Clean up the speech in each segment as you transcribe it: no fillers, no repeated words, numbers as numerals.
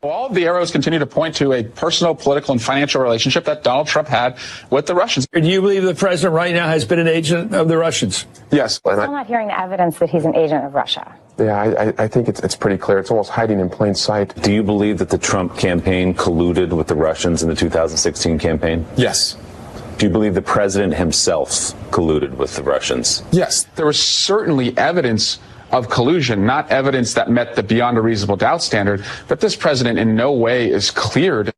All of the arrows continue to point to a personal, political, and financial relationship that Donald Trump had with the Russians. Do you believe the president right now has been an agent of the Russians? Yes. We're still not hearing the evidence that he's an agent of Russia. Yeah, I think it's pretty clear. It's almost hiding in plain sight. Do you believe that the Trump campaign colluded with the Russians in the 2016 campaign? Yes. Do you believe the president himself colluded with the Russians? Yes. There was certainly evidence of collusion, not evidence that met the beyond a reasonable doubt standard, but this president in no way is cleared.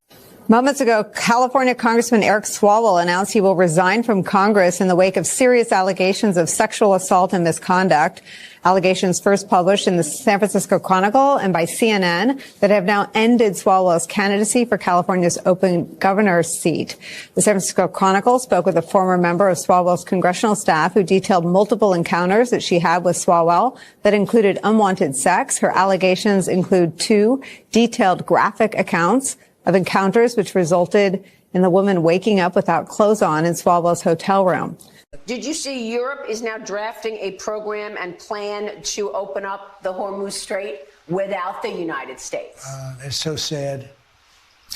Moments ago, California Congressman Eric Swalwell announced he will resign from Congress in the wake of serious allegations of sexual assault and misconduct. Allegations first published in the San Francisco Chronicle and by CNN that have now ended Swalwell's candidacy for California's open governor's seat. The San Francisco Chronicle spoke with a former member of Swalwell's congressional staff who detailed multiple encounters that she had with Swalwell that included unwanted sex. Her allegations include 2 detailed graphic accounts of encounters which resulted in the woman waking up without clothes on in Swalwell's hotel room. Did you see Europe is now drafting a program and plan to open up the Hormuz Strait without the United States? It's so sad.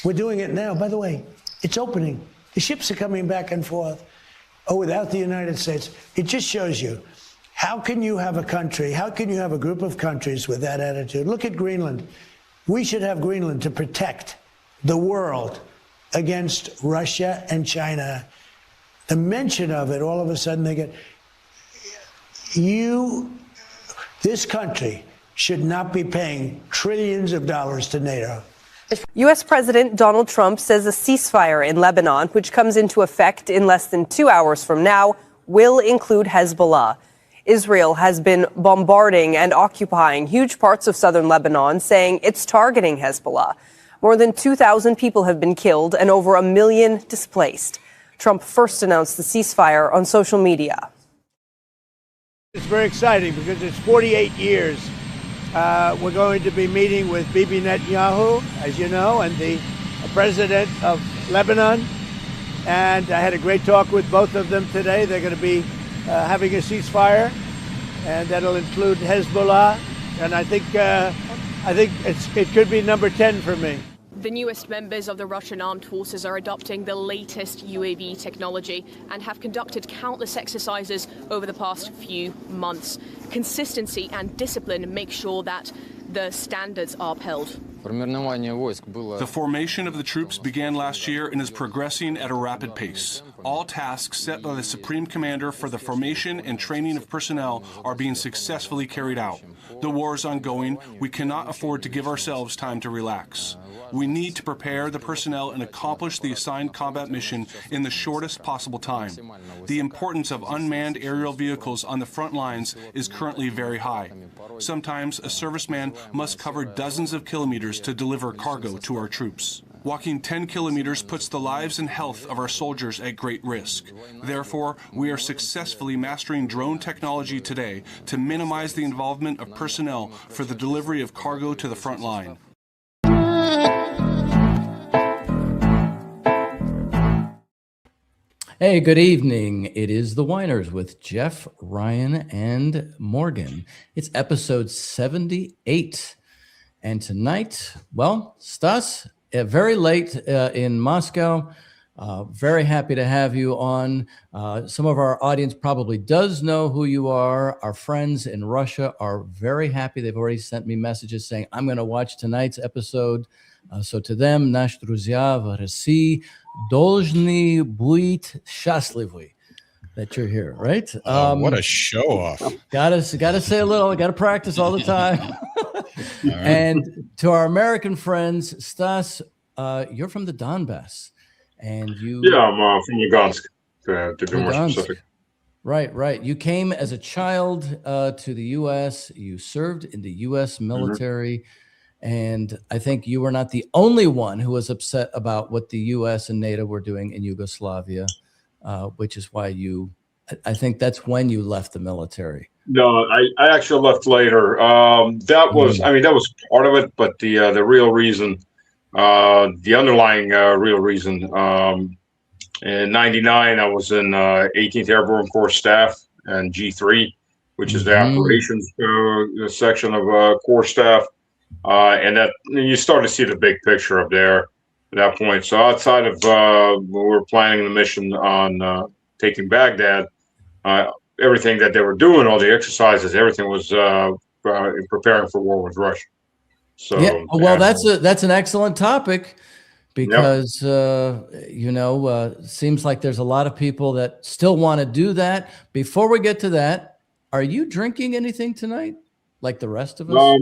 We're doing it now. By the way, it's opening. The ships are coming back and forth. Oh, without the United States. It just shows you, how can you have a country, how can you have a group of countries with that attitude? Look at Greenland. We should have Greenland to protect the world against Russia and China. The mention of it, all of a sudden they get, this country should not be paying trillions of dollars to NATO. U.S. President Donald Trump says a ceasefire in Lebanon, which comes into effect in less than 2 hours from now, will include Hezbollah. Israel has been bombarding and occupying huge parts of southern Lebanon, saying it's targeting Hezbollah. More than 2,000 people have been killed and over 1 million displaced. Trump first announced the ceasefire on social media. It's very exciting because it's 48 years. We're going to be meeting with Bibi Netanyahu, as you know, and the president of Lebanon. And I had a great talk with both of them today. They're going to be having a ceasefire, and that'll include Hezbollah. And I think it could be number 10 for me. The newest members of the Russian armed forces are adopting the latest UAV technology and have conducted countless exercises over the past few months. Consistency and discipline make sure that the standards are upheld. The formation of the troops began last year and is progressing at a rapid pace. All tasks set by the Supreme Commander for the formation and training of personnel are being successfully carried out. The war is ongoing. We cannot afford to give ourselves time to relax. We need to prepare the personnel and accomplish the assigned combat mission in the shortest possible time. The importance of unmanned aerial vehicles on the front lines is currently very high. Sometimes a serviceman must cover dozens of kilometers to deliver cargo to our troops. Walking 10 kilometers puts the lives and health of our soldiers at great risk. Therefore, we are successfully mastering drone technology today to minimize the involvement of personnel for the delivery of cargo to the front line. Hey, good evening. It is The Whiners with Jeff, Ryan, and Morgan. It's episode 78. And tonight, well, Stas, very late in Moscow. Very happy to have you on. Some of our audience probably does know who you are. Our friends in Russia are very happy. They've already sent me messages saying, I'm going to watch tonight's episode. So to them, наши друзья в России должны быть счастливы that you're here, right? What a show off. Gotta say a little, gotta practice all the time. And to our American friends, Stas, you're from the Donbass. And you... Yeah, I'm from Lugansk, to be more specific. Right. You came as a child to the U.S. You served in the U.S. military. Mm-hmm. And I think you were not the only one who was upset about what the U.S. and NATO were doing in Yugoslavia, which is why I think that's when you left the military. No, I actually left later. That was part of it, but the real reason, the underlying real reason, in '99, I was in 18th Airborne Corps staff and G3, which is the operations section of Corps staff. and that you start to see the big picture up there at that point. So outside of when we were planning the mission on taking Baghdad, everything that they were doing, all the exercises, everything was preparing for war with Russia. So yeah, well, that's an excellent topic because seems like there's a lot of people that still want to do that. Before we get to that, are you drinking anything tonight, like the rest of us?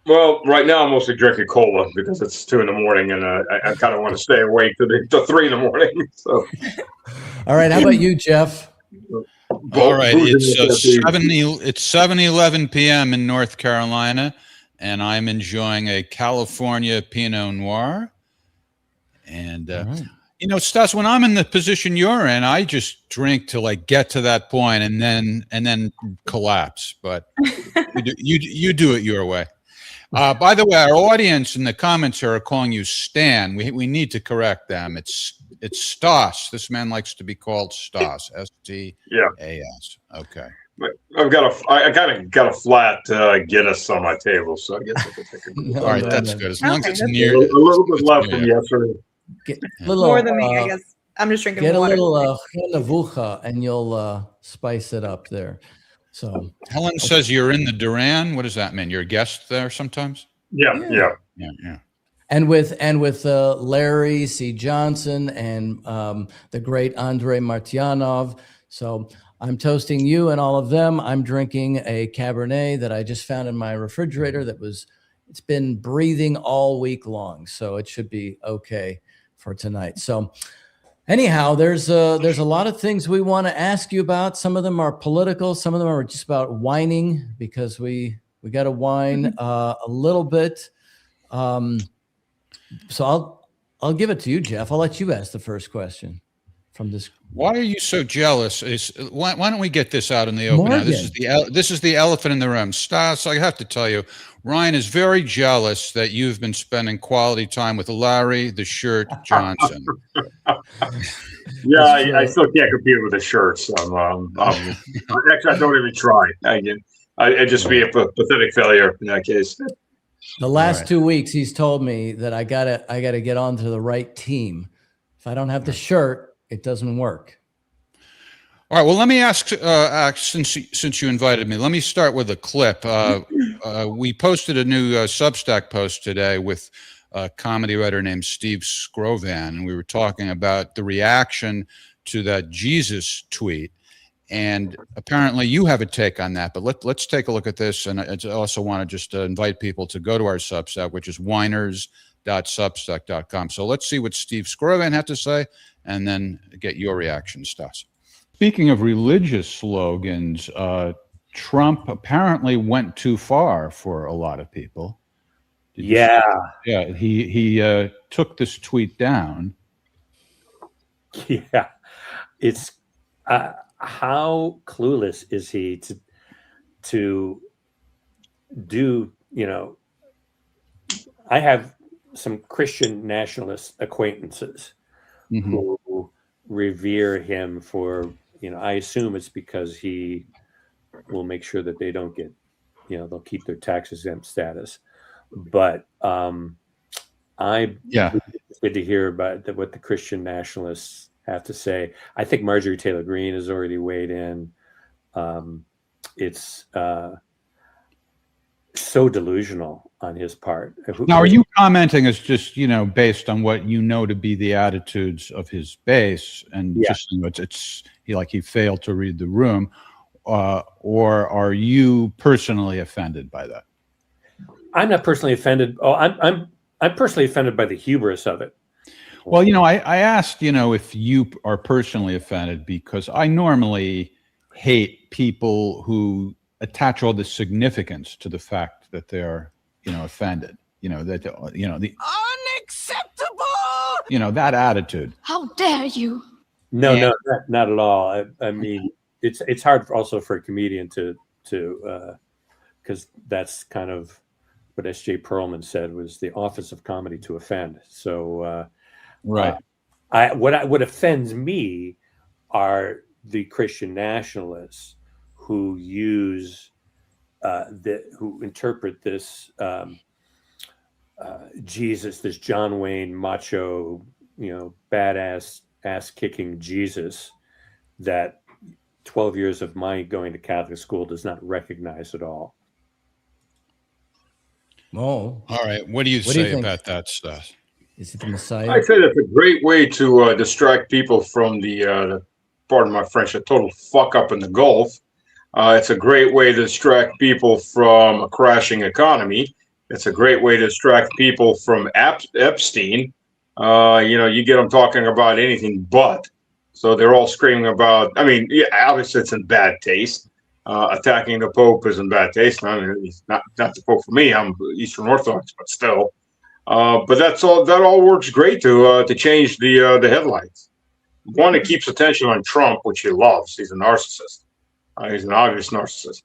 Well, right now I'm mostly drinking cola because it's 2 in the morning, and I kind of want to stay awake to 3 in the morning. So, all right, how about you, Jeff? All right, it's 7:11 p.m. in North Carolina, and I'm enjoying a California Pinot Noir. And Stas, when I'm in the position you're in, I just drink to get to that point and then collapse. But you do it your way. By the way, our audience in the comments are calling you Stan. We need to correct them. It's Stas. This man likes to be called Stas. S-T-A-S. Okay. I kind of got a flat Guinness on my table, so I guess I could take a all right, that's good. As long as it's near. A little bit left from yesterday. More than me, I guess. I'm just drinking water. Get a little Navucha, and you'll spice it up there. So Helen says you're in the Duran. What does that mean? You're a guest there sometimes? Yeah. And with Larry C. Johnson and the great Andrei Martyanov. So I'm toasting you and all of them. I'm drinking a Cabernet that I just found in my refrigerator it's been breathing all week long. So it should be okay for tonight. So anyhow, there's a lot of things we want to ask you about. Some of them are political. Some of them are just about whining because we got to whine a little bit. So I'll give it to you, Jeff. I'll let you ask the first question from this. Why are you so jealous? Why don't we get this out in the open now? This is the elephant in the room. Stas, I have to tell you, Ryan is very jealous that you've been spending quality time with Larry the Shirt Johnson. Yeah, I still can't compete with the shirts. Actually, I don't even try. I'd just be a pathetic failure in that case. The last 2 weeks, he's told me that I gotta get onto the right team. If I don't have the shirt, it doesn't work. All right. Well, let me ask, since you invited me, let me start with a clip. We posted a new Substack post today with a comedy writer named Steve Scrovan, and we were talking about the reaction to that Jesus tweet. And apparently you have a take on that, but let's take a look at this. And I also want to just invite people to go to our Substack, which is whiners.substack.com. So let's see what Steve Scrovan had to say and then get your reaction, Stas. Speaking of religious slogans, Trump apparently went too far for a lot of people. Yeah. He took this tweet down. Yeah. It's how clueless is he to do, I have some Christian nationalist acquaintances who revere him for, I assume it's because he will make sure that they don't get, they'll keep their tax exempt status. But good to hear about what the Christian nationalists have to say. I think Marjorie Taylor Greene has already weighed in. It's so delusional on his part. Now, are you commenting as just, based on what you know to be the attitudes of his base and just he failed to read the room, or are you personally offended by that? I'm not personally offended. Oh, I'm personally offended by the hubris of it. Well, I asked, if you are personally offended because I normally hate people who attach all the significance to the fact that they're, offended. The unacceptable. That attitude. How dare you? No, not at all. I mean, it's hard also for a comedian to because that's kind of what S.J. Perlman said was the office of comedy to offend. So. Right. What offends me are the Christian nationalists who use who interpret this Jesus, this John Wayne macho, badass ass kicking Jesus that 12 years of my going to Catholic school does not recognize at all. Oh, all right. What do you say about that stuff? Is it the Messiah? I say that's a great way to distract people from the pardon my French, a total fuck up in the Gulf. It's a great way to distract people from a crashing economy. It's a great way to distract people from Epstein. You get them talking about anything but. So they're all screaming about, obviously it's in bad taste. Attacking the Pope is in bad taste. I mean, he's not the Pope for me. I'm Eastern Orthodox, but still. But that all works great to change the headlines. One, it keeps attention on Trump, which he loves. He's a narcissist. He's an obvious narcissist.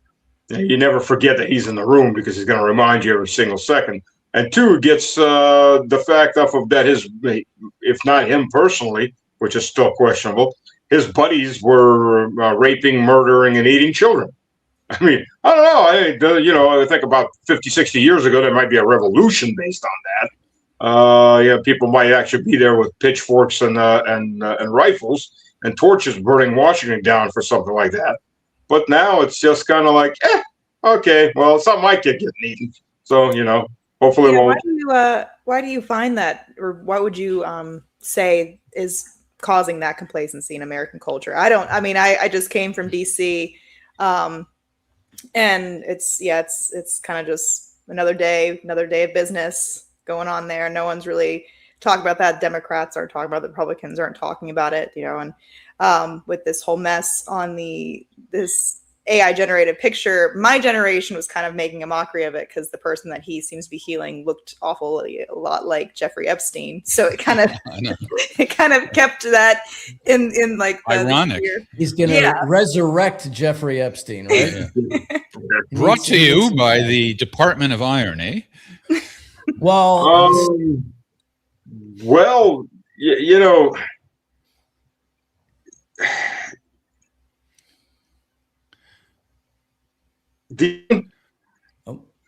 You never forget that he's in the room because he's going to remind you every single second. And two, it gets the fact off of that if not him personally, which is still questionable, his buddies were raping, murdering, and eating children. I mean, I don't know. I think about 50, 60 years ago, there might be a revolution based on that. People might actually be there with pitchforks and rifles and torches burning Washington down for something like that. But now it's just kind of like, okay, well, some might get getting eaten. So, hopefully it won't. Why do you find that, or what would you say is causing that complacency in American culture? I just came from DC, and it's kind of just another day of business going on there. No one's really talking about that. Democrats aren't talking about it. The Republicans aren't talking about it, and with this whole mess on this AI generated picture, my generation was kind of making a mockery of it because the person that he seems to be healing looked awfully a lot like Jeffrey Epstein. So it kind of kept that in like ironic. He's going to resurrect Jeffrey Epstein, right? Yeah. Brought to you by the Department of Irony. Well,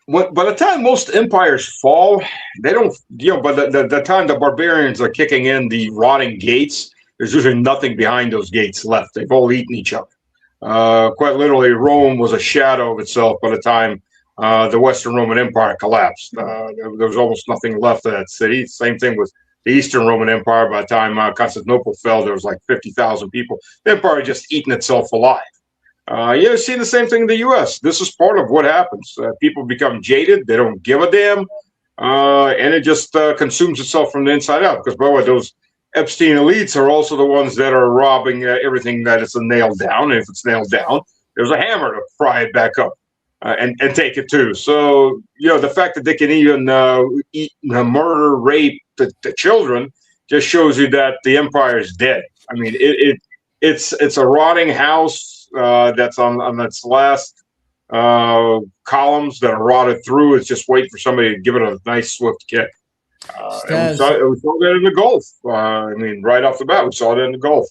by the time most empires fall, they don't, by the time the barbarians are kicking in the rotting gates, there's usually nothing behind those gates left. They've all eaten each other. Quite literally, Rome was a shadow of itself by the time the Western Roman Empire collapsed. There was almost nothing left of that city. Same thing with the Eastern Roman Empire. By the time Constantinople fell, there was like 50,000 people. The empire had just eaten itself alive. You've seen the same thing in the U.S. This is part of what happens. People become jaded. They don't give a damn. And it just consumes itself from the inside out. Because, by the way, those Epstein elites are also the ones that are robbing everything that is nailed down. And if it's nailed down, there's a hammer to pry it back up and take it too. So, the fact that they can even eat, murder, rape the children just shows you that the empire is dead. I mean, it's a rotting house. That's on its last columns that are rotted through. It's just waiting for somebody to give it a nice swift kick. And we saw that in the Gulf. Right off the bat, we saw that in the Gulf.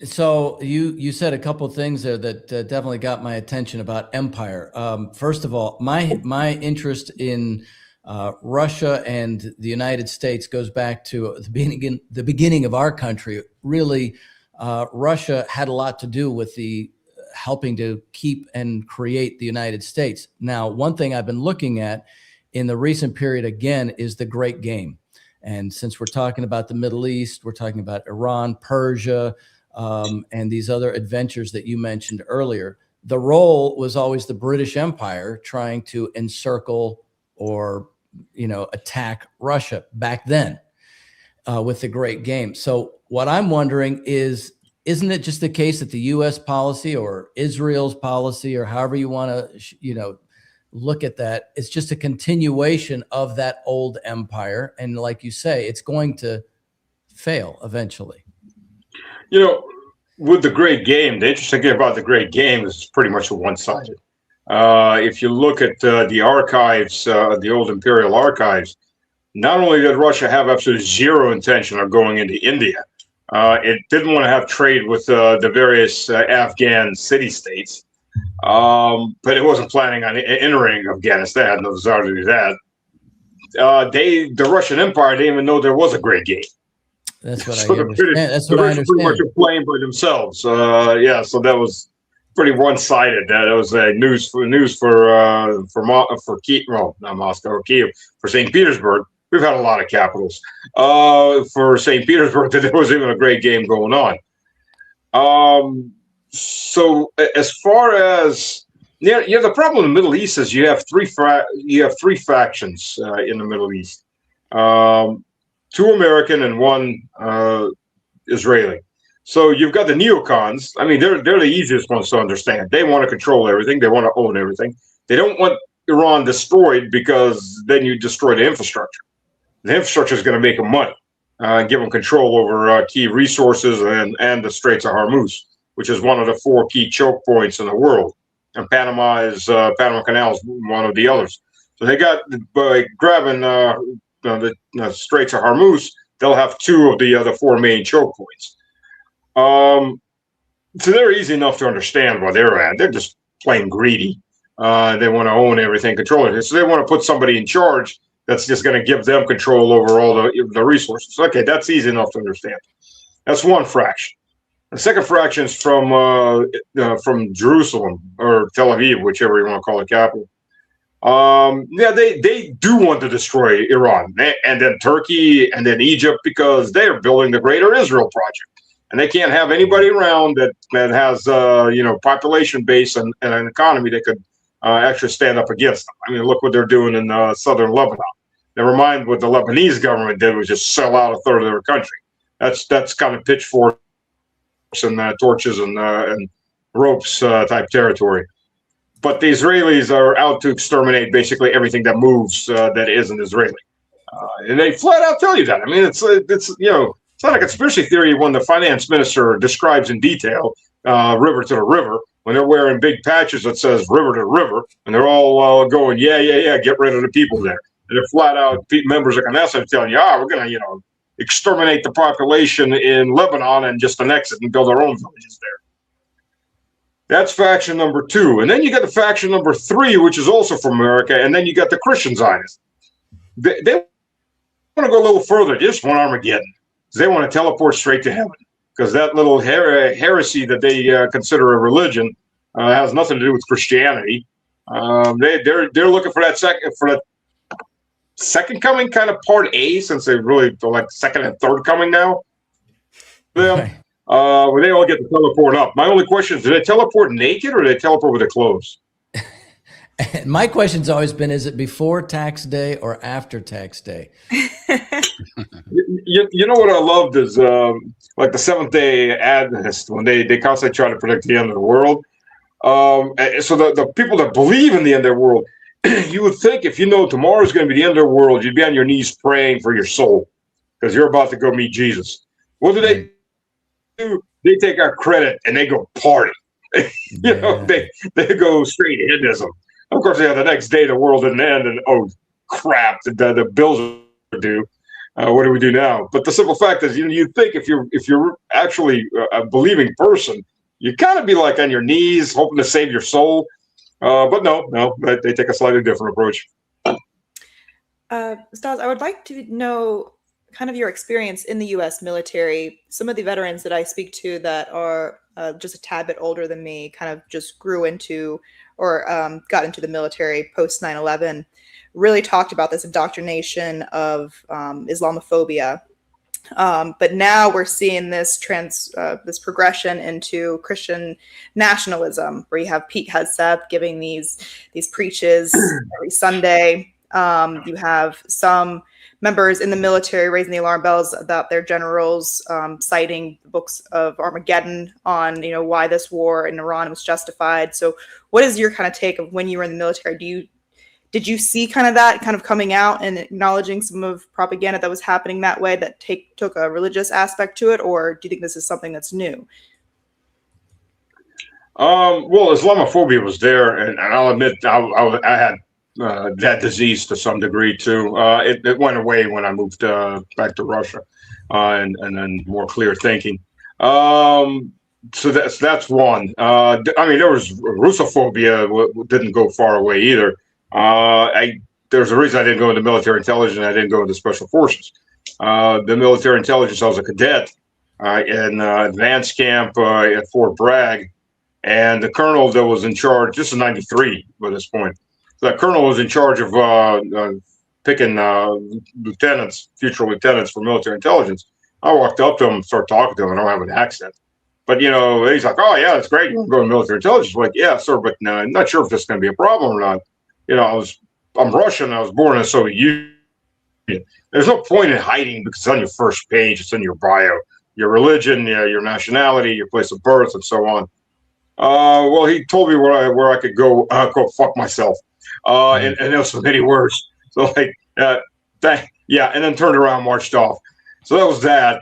So you said a couple of things there that definitely got my attention about empire. First of all, my interest in Russia and the United States goes back to the beginning of our country. Really, Russia had a lot to do with the helping to keep and create the United States. Now, one thing I've been looking at in the recent period, again, is the Great Game. And since we're talking about the Middle East, we're talking about Iran, Persia, and these other adventures that you mentioned earlier. The role was always the British Empire trying to encircle or, attack Russia back then with the Great Game. So what I'm wondering is, isn't it just the case that the U.S. policy or Israel's policy, or however you want to, look at that, it's just a continuation of that old empire? And like you say, it's going to fail eventually. With the Great Game, the interesting thing about the Great Game is it's pretty much one-sided. If you look at the archives, the old imperial archives, not only did Russia have absolutely zero intention of going into India, it didn't want to have trade with the various Afghan city-states, but it wasn't planning on entering Afghanistan. It had no desire to do that. the Russian Empire didn't even know there was a great game. That's what So I understand. That's what I British pretty much understand. are playing by themselves. Yeah, so that was pretty one-sided. That was news for Kiev, well, not Moscow or Kiev, for St. Petersburg. We've had a lot of capitals. For St. Petersburg, that there was even a great game going on. So as far as the problem in the Middle East is you have three factions in the Middle East. 2 American and 1 Israeli. So you've got the neocons. I mean, they're the easiest ones to understand. They want to control everything. They want to own everything. They don't want Iran destroyed because then you destroy the infrastructure. The infrastructure is going to make them money, give them control over key resources and the Straits of Hormuz, which is one of the 4 key choke points in the world. And Panama Canal is one of the others. So they got, by grabbing the Straits of Hormuz, they'll have 2 of the other 4 main choke points. So they're easy enough to understand where they're at. They're just plain greedy. They want to own everything, control it. So they want to put somebody in charge that's just going to give them control over all the resources. Okay, that's easy enough to understand. That's one fraction. The second fraction is from Jerusalem or Tel Aviv, whichever you want to call it, capital. Yeah, they do want to destroy Iran and then Turkey and then Egypt because they are building the Greater Israel Project. And they can't have anybody around that has population base and an economy that could actually stand up against them. I mean, look what they're doing in southern Lebanon. Never mind what the Lebanese government did was just sell out a third of their country. That's kind of pitchforks and torches and ropes type territory. But the Israelis are out to exterminate basically everything that moves that isn't Israeli, and they flat out tell you that. I mean, it's not a conspiracy theory when the finance minister describes in detail river to the river when they're wearing big patches that says river to river, and they're all going, yeah, get rid of the people there. And they're flat out members of Knesset telling you, we're going to, exterminate the population in Lebanon and just annex it and build our own villages there. That's faction number 2. And then you got the faction number 3, which is also from America, and then you got the Christian Zionists. They want to go a little further. They just want Armageddon. They want to teleport straight to heaven because that little heresy that they consider a religion has nothing to do with Christianity. They're looking for that second coming, kind of part A, since they really like second and third coming now. Them, when they all get to teleport up. My only question is, do they teleport naked or do they teleport with their clothes? My question's always been, is it before tax day or after tax day? You know what I loved is like the Seventh-day Adventists, when they constantly try to predict the end of the world. So the people that believe in the end of the world, you would think if you know tomorrow is going to be the end of the world, you'd be on your knees praying for your soul because you're about to go meet Jesus. What do they do? They take our credit and they go party. They go straight hedonism. Of course, the next day the world didn't end, and oh crap, the bills are due. What do we do now? But the simple fact is, you think if you're actually a believing person, you kind of be like on your knees, hoping to save your soul. But no, they take a slightly different approach. Stas, I would like to know kind of your experience in the U.S. military. Some of the veterans that I speak to that are just a tad bit older than me kind of just grew into or got into the military post 9/11, really talked about this indoctrination of Islamophobia. But now we're seeing this progression into Christian nationalism, where you have Pete Hegseth giving these preaches every Sunday. You have some members in the military raising the alarm bells about their generals citing the books of Armageddon on why this war in Iran was justified. So what is your kind of take of when you were in the military? Did you see kind of that kind of coming out and acknowledging some of propaganda that was happening that way that took a religious aspect to it, or do you think this is something that's new? Well, Islamophobia was there, and I'll admit I had that disease to some degree too. It went away when I moved back to Russia, and then more clear thinking. So that's one. I mean, there was Russophobia didn't go far away either. I there's a reason I didn't go into military intelligence. I didn't go into special forces. The military intelligence, I was a cadet in advanced camp at Fort Bragg. And the colonel that was in charge, this is 93 by this point, the colonel was in charge of picking lieutenants, future lieutenants for military intelligence. I walked up to him and started talking to him. I don't have an accent. But, he's like, oh, yeah, that's great. You want to go to military intelligence? I'm like, yeah, sir, but I'm not sure if this is going to be a problem or not. I'm Russian. I was born in the Soviet Union. There's no point in hiding because it's on your first page. It's in your bio. Your religion, your nationality, your place of birth, and so on. Well, he told me where I could go fuck myself. And there's so many words. So and then turned around, and marched off. So that was that.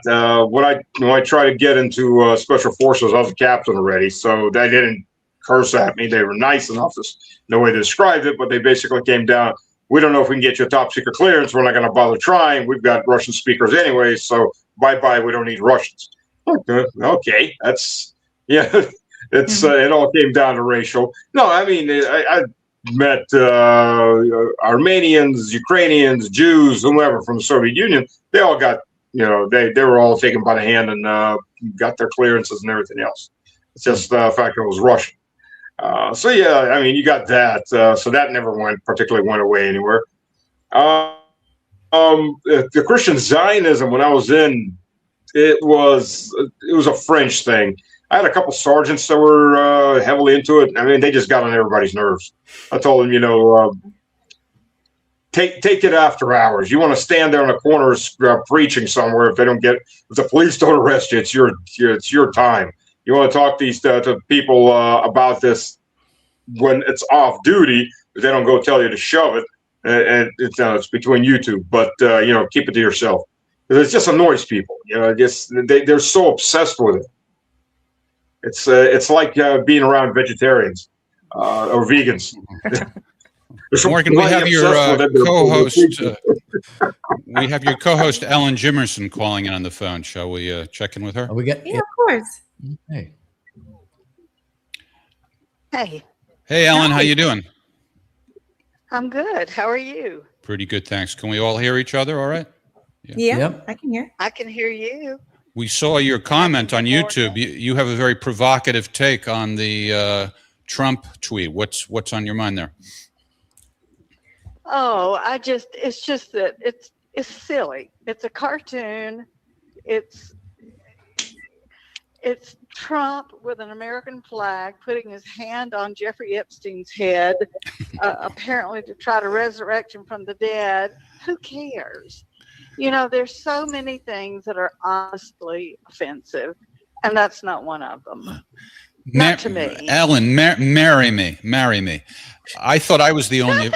When I tried to get into special forces, I was a captain already. So they didn't curse at me. They were nice enough. There's no way to describe it, but they basically came down. We don't know if we can get you a top secret clearance. We're not going to bother trying. We've got Russian speakers anyway. So bye-bye. We don't need Russians. Okay. That's, it's it all came down to racial. No, I mean, I met Armenians, Ukrainians, Jews, whomever from the Soviet Union. They all got, they were all taken by the hand and got their clearances and everything else. It's just the fact that it was Russian. So yeah, I mean, you got that. So that never particularly went away anywhere. The Christian Zionism, when I was in, it was a French thing. I had a couple sergeants that were heavily into it. I mean, they just got on everybody's nerves. I told them, take it after hours. You want to stand there in the corners preaching somewhere. If the police don't arrest you, it's your time. You want to talk to people about this when it's off duty, but they don't go tell you to shove it. And it's between you two, but keep it to yourself. It just annoys people. They're so obsessed with it. It's like being around vegetarians or vegans. Morgan, we have your co-host. We have your co-host Ellen Jimerson calling in on the phone. Shall we check in with her? Yeah, of course. Hey. Hey, Ellen, how you doing? I'm good. How are you? Pretty good, thanks. Can we all hear each other? All right. Yeah, Yep. I can hear. I can hear you. We saw your comment on YouTube. You have a very provocative take on the Trump tweet. What's on your mind there? Oh, it's just that it's silly. It's a cartoon. It's Trump with an American flag putting his hand on Jeffrey Epstein's head, apparently to try to resurrect him from the dead. Who cares? There's so many things that are honestly offensive, and that's not one of them. Not to me. Ellen, marry me. I thought I was the only...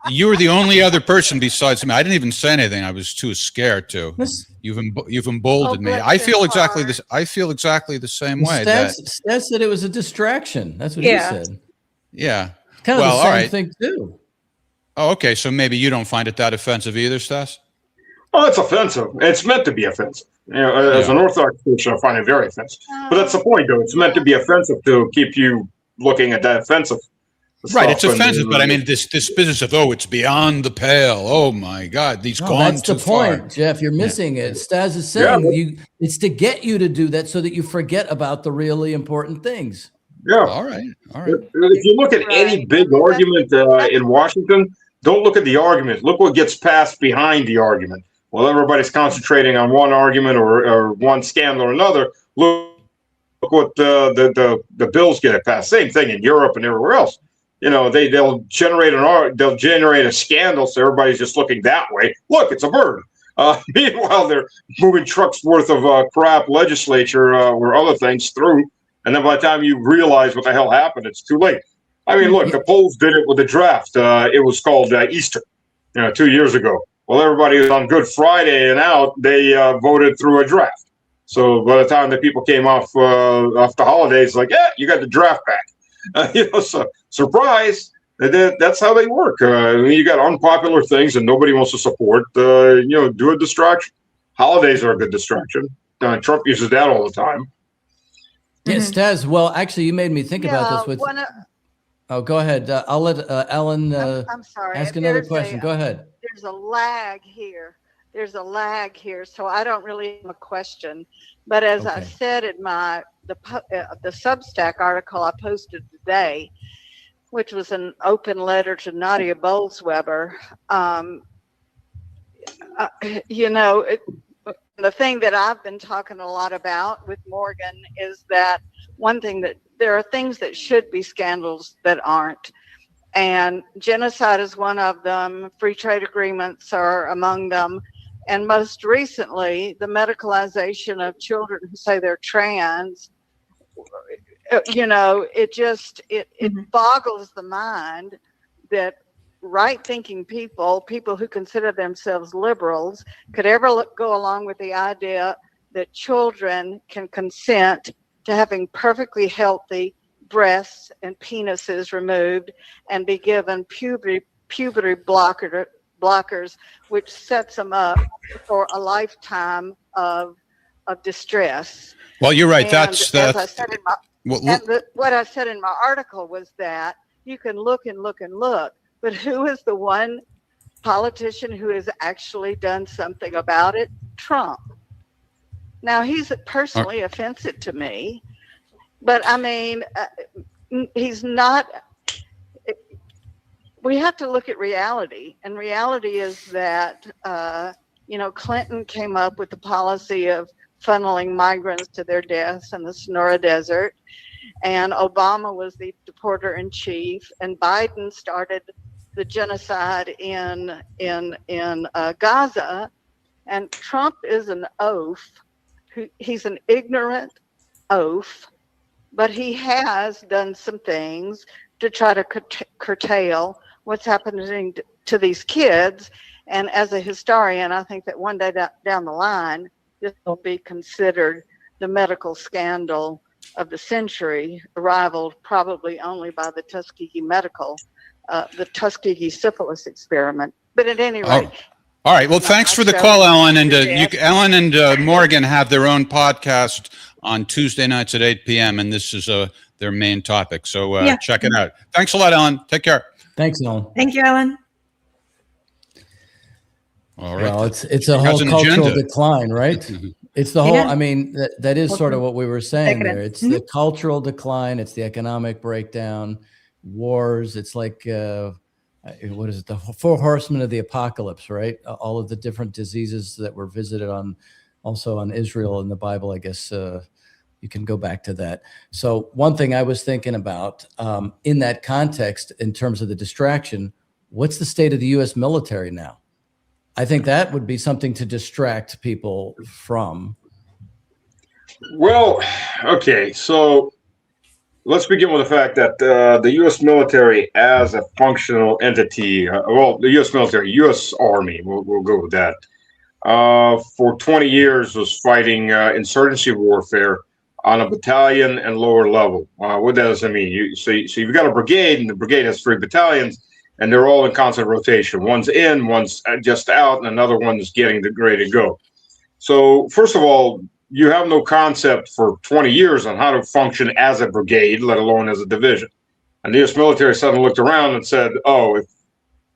You were the only other person besides me. I didn't even say anything. I was too scared to. You've emboldened me. I feel exactly this. I feel exactly the same way. Stas said it was a distraction. That's what he said. Yeah. Kind of the same thing too. Oh, okay. So maybe you don't find it that offensive either, Stas? Oh, it's offensive. It's meant to be offensive. As an Orthodox Christian, I find it very offensive. But that's the point, though. It's meant to be offensive to keep you looking at that offensive. Right, it's offensive, but I mean this business of it's beyond the pale. Oh my God, these gone too far. That's the point, Jeff. You're missing it. Stas is saying it's to get you to do that so that you forget about the really important things. Yeah. All right. If you look at any big argument in Washington, don't look at the argument. Look what gets passed behind the argument. While everybody's concentrating on one argument or one scandal or another, look what the bills get passed. Same thing in Europe and everywhere else. They'll generate a scandal, so everybody's just looking that way. Look, it's a bird. Meanwhile, they're moving trucks worth of crap legislature or other things through, and then by the time you realize what the hell happened, it's too late. I mean, look, the Poles did it with the draft. It was called Easter, 2 years ago. Well, everybody was on Good Friday and out. They voted through a draft. So by the time the people came off the holidays, like, you got the draft back. So surprise, that's how they work. You got unpopular things and nobody wants to support, do a distraction. Holidays are a good distraction. Trump uses that all the time. Yeah, Stas, well, actually, you made me think about this with... Oh, go ahead. I'll let Ellen I'm sorry. ask another question. Go ahead. There's a lag here. So I don't really have a question. But as I said in the Substack article I posted today, which was an open letter to Nadia Bolz-Weber, the thing that I've been talking a lot about with Morgan is that one thing that there are things that should be scandals that aren't. And genocide is one of them. Free trade agreements are among them. And most recently, the medicalization of children who say they're trans, it boggles the mind that right-thinking people who consider themselves liberals, could ever go along with the idea that children can consent to having perfectly healthy breasts and penises removed and be given puberty blockers, which sets them up for a lifetime of distress. Well, you're right. And That's as I said in what I said in my article was that you can look and look and look, but who is the one politician who has actually done something about it? Trump. Now, he's personally offensive to me, but I mean, he's not. We have to look at reality, and reality is that, Clinton came up with the policy of funneling migrants to their deaths in the Sonora Desert, and Obama was the deporter in chief, and Biden started the genocide in Gaza, and Trump is an oaf. He's an ignorant oaf, but he has done some things to try to curtail what's happening to these kids. And as a historian, I think that one day down the line, this will be considered the medical scandal of the century, rivaled probably only by the Tuskegee syphilis experiment. But at any rate. All right. Well, thanks for the call, Ellen. And Ellen and Morgan have their own podcast on Tuesday nights at 8 p.m. And this is their main topic. So check it out. Thanks a lot, Ellen. Take care. Thanks, Ellen. Thank you, Ellen. All right. Well, it's a whole cultural decline, right? It's the whole, I mean, that is sort of what we were saying there. It's the cultural decline. It's the economic breakdown, wars. It's like, what is it? The 4 horsemen of the apocalypse, right? All of the different diseases that were visited also on Israel in the Bible, I guess you can go back to that. So one thing I was thinking about in that context, in terms of the distraction, what's the state of the U.S. military now? I think that would be something to distract people from. Well, okay, so let's begin with the fact that the U.S. military as a functional entity, the U.S. military, U.S. Army, we'll go with that, for 20 years was fighting insurgency warfare on a battalion and lower level. What does that mean? So you've got a brigade, and the brigade has 3 battalions, and they're all in constant rotation. One's in, one's just out, and another one's getting ready to go. So first of all, you have no concept for 20 years on how to function as a brigade, let alone as a division. And the U.S. military suddenly looked around and said, oh, if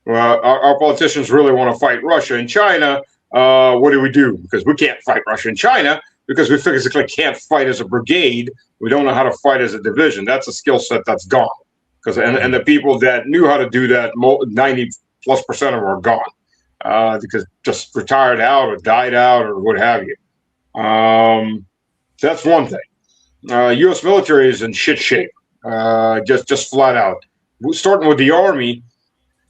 our politicians really want to fight Russia and China, what do we do? Because we can't fight Russia and China because we physically can't fight as a brigade. We don't know how to fight as a division. That's a skill set that's gone. And the people that knew how to do that, 90+% of them are gone because just retired out or died out or what have you. That's one thing. U.S. military is in shit shape, just flat out. Starting with the Army,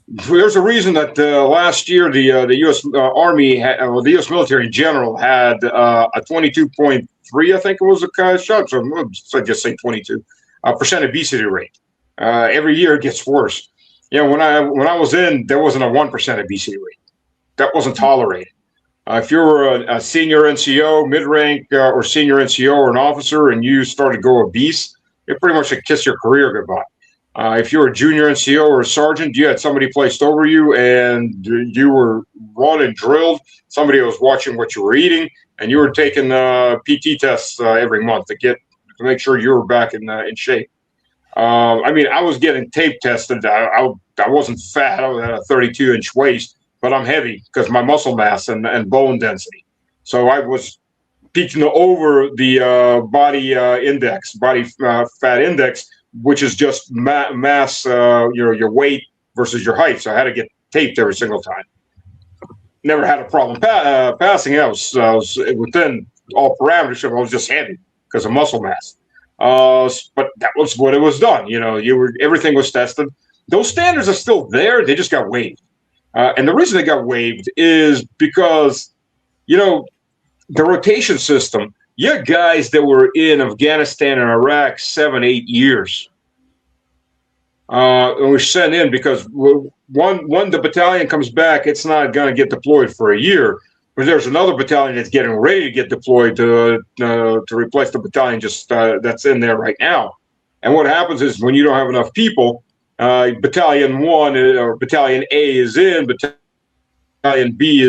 there's a reason that last year the U.S. Army, the U.S. military in general, had a 22.3, I think it was a shot. So I just say 22% obesity rate. Every year it gets worse. When I was in, there wasn't a 1% obesity rate. That wasn't tolerated. If you were a senior NCO, mid-rank, or senior NCO or an officer, and you started to go obese, it pretty much kissed your career goodbye. If you were a junior NCO or a sergeant, you had somebody placed over you, and you were run and drilled. Somebody was watching what you were eating, and you were taking PT tests every month to make sure you were back in shape. I mean, I was getting tape tested. I wasn't fat. I had a 32-inch waist, but I'm heavy because my muscle mass and bone density. So I was peaking over the body fat index, which is just mass, your weight versus your height. So I had to get taped every single time. Never had a problem passing. I was within all parameters. I was just heavy because of muscle mass. But that was what it was done. Everything was tested. Those standards are still there. They just got waived. And the reason they got waived is because, the rotation system, you had guys that were in Afghanistan and Iraq 7-8 years. And we sent in because when the battalion comes back, it's not going to get deployed for a year. But there's another battalion that's getting ready to get deployed to replace the battalion that's in there right now. And what happens is when you don't have enough people, Battalion 1 or Battalion A is in, Battalion B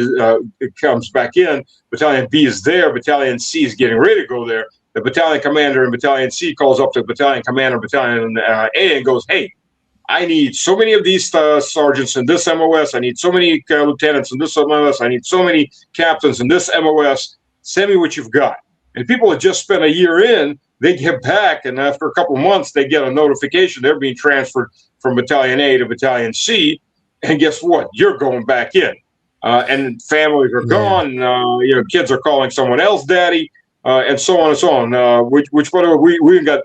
it comes back in, Battalion B is there, Battalion C is getting ready to go there. The battalion commander in Battalion C calls up to Battalion commander in Battalion A and goes, hey, I need so many of these sergeants in this MOS. I need so many lieutenants in this MOS. I need so many captains in this MOS. Send me what you've got. And people that just spent a year in, they get back, and after a couple of months, they get a notification they're being transferred from Battalion A to Battalion C. And guess what? You're going back in. And families are gone. Kids are calling someone else daddy, and so on and so on. Which by the way, we got.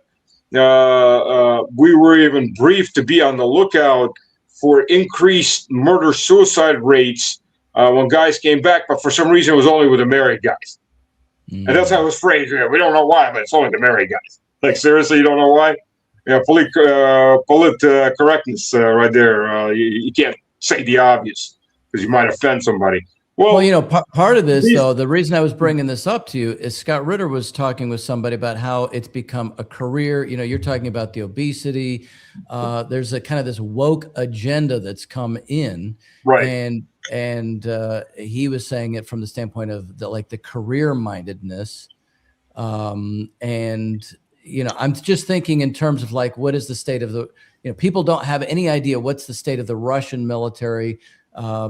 We were even briefed to be on the lookout for increased murder-suicide rates when guys came back, but for some reason it was only with the married guys. And that's how it was phrased. We don't know why, but it's only the married guys. Like, seriously, you don't know why? Polit correctness right there. You can't say the obvious because you might offend somebody. Well, part of this, though, the reason I was bringing this up to you is Scott Ritter was talking with somebody about how it's become a career. You're talking about the obesity. There's a kind of this woke agenda that's come in. Right. And he was saying it from the standpoint of the career mindedness. I'm just thinking in terms of what is the state of the, people don't have any idea what's the state of the Russian military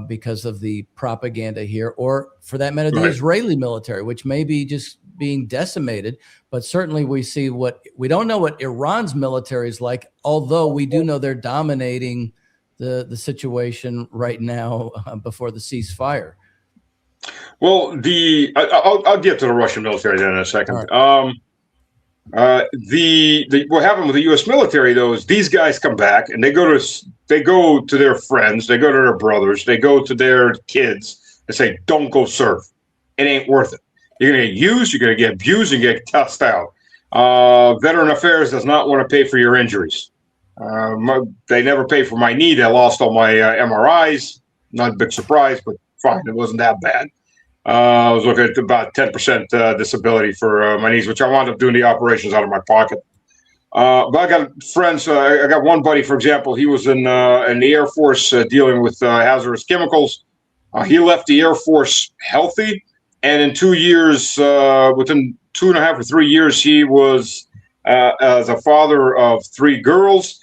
because of the propaganda here, or for that matter, the Israeli military, which may be just being decimated. But certainly we don't know what Iran's military is like, although we do know they're dominating the situation right now before the ceasefire. Well, I'll get to the Russian military then in a second. Right. What happened with the U.S. military, though, is these guys come back and they go to their friends, they go to their brothers, they go to their kids and say, "Don't go serve. It ain't worth it. You're gonna get used, you're gonna get abused, and get tossed out." Veteran Affairs does not want to pay for your injuries. They never paid for my knee. They lost all my MRIs. Not a big surprise, but fine, it wasn't that bad. I was looking at about 10% disability for my knees, which I wound up doing the operations out of my pocket. But I got friends. I got one buddy, for example. He was in the Air Force dealing with hazardous chemicals. He left the Air Force healthy, and in 2 years, within 2.5 or 3 years, he was as a father of 3 girls.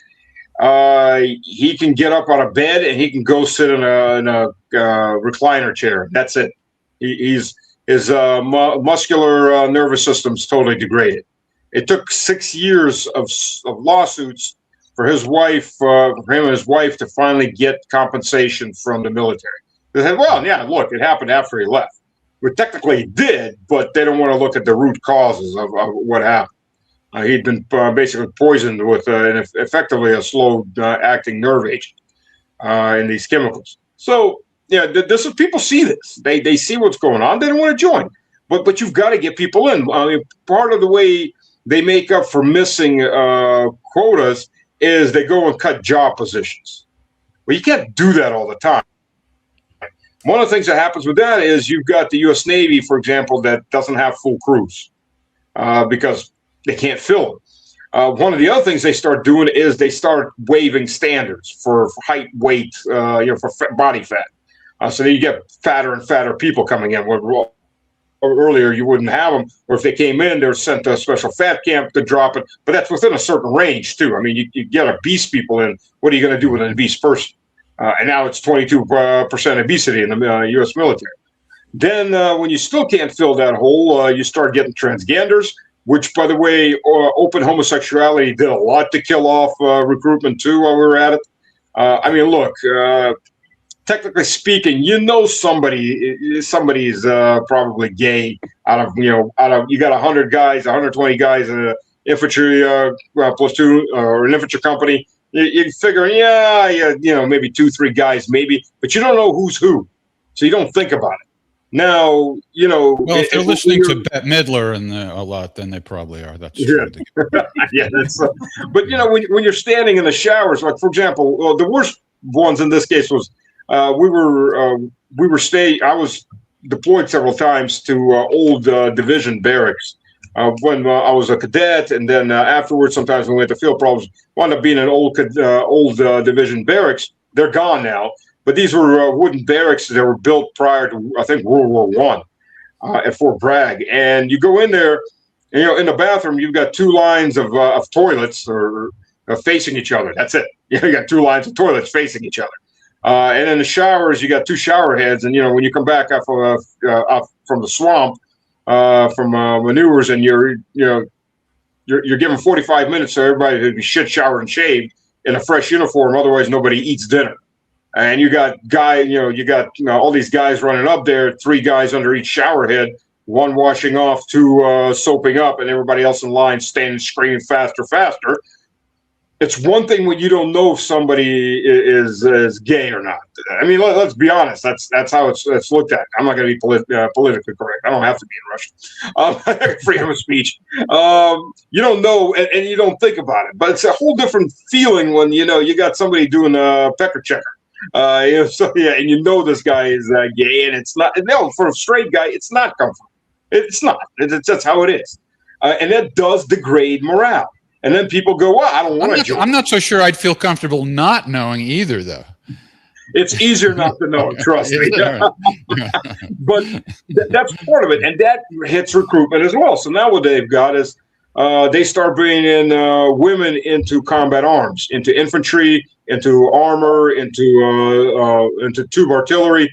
He can get up out of bed and he can go sit in a recliner chair. That's it. His muscular nervous system's totally degraded. It took 6 years of lawsuits for him and his wife to finally get compensation from the military. They said, "Well, yeah, look, it happened after he left." Well, technically he did, but they don't want to look at the root causes of what happened. He'd been basically poisoned with effectively a slow-acting nerve agent in these chemicals. So, yeah, this is, people see this. They see what's going on. They don't want to join. But you've got to get people in. I mean, part of the way they make up for missing quotas is they go and cut job positions. Well, you can't do that all the time. One of the things that happens with that is you've got the U.S. Navy, for example, that doesn't have full crews because they can't fill them. One of the other things they start doing is they start waiving standards for height, weight, for body fat. So then you get fatter and fatter people coming in. earlier, you wouldn't have them. Or if they came in, they're sent to a special fat camp to drop it. But that's within a certain range, too. I mean, you get obese people in. What are you going to do with an obese person? And now it's 22% obesity in the U.S. military. Then when you still can't fill that hole, you start getting transgenders, which, by the way, open homosexuality did a lot to kill off recruitment, too, while we were at it. I mean, look, technically speaking, somebody's probably gay out of you got 100 guys, 120 guys in an infantry platoon or an infantry company. You figure, maybe 2-3 guys, maybe, but you don't know who's who, so you don't think about it. Now, well, if they're listening to Bette Midler a lot, then they probably are. That's true. Yeah, that's. But when you're standing in the showers, like for example, the worst ones in this case was I was deployed several times to old division barracks when I was a cadet, and then afterwards, sometimes when we had the field problems, wound up being an old division barracks. They're gone now. But these were wooden barracks that were built prior to, I think, World War I at Fort Bragg. And you go in there, and, in the bathroom, you've got 2 lines of toilets or facing each other. That's it. You got 2 lines of toilets facing each other. And in the showers, you got 2 shower heads. And, when you come back off from the swamp, from maneuvers, and you're given 45 minutes so everybody to be shit, shower, and shaved in a fresh uniform. Otherwise, nobody eats dinner. And you got all these guys running up there, 3 guys under each shower head, 1 washing off, 2 soaping up, and everybody else in line standing screaming faster, faster. It's one thing when you don't know if somebody is gay or not. I mean, let's be honest. That's how it's looked at. I'm not going to be politically correct. I don't have to be in Russian. Freedom of speech. You don't know, and you don't think about it. But it's a whole different feeling when you got somebody doing a pecker checker. And this guy is gay, and it's not. No, for a straight guy, it's not comfortable. It's not. That's how it is, and that does degrade morale. And then people go, "Well, I don't want to join." I'm not so sure I'd feel comfortable not knowing either, though. It's easier not to know. Trust me. But that's part of it, and that hits recruitment as well. So now what they've got is they start bringing women into combat arms, into infantry, into armor, into tube artillery,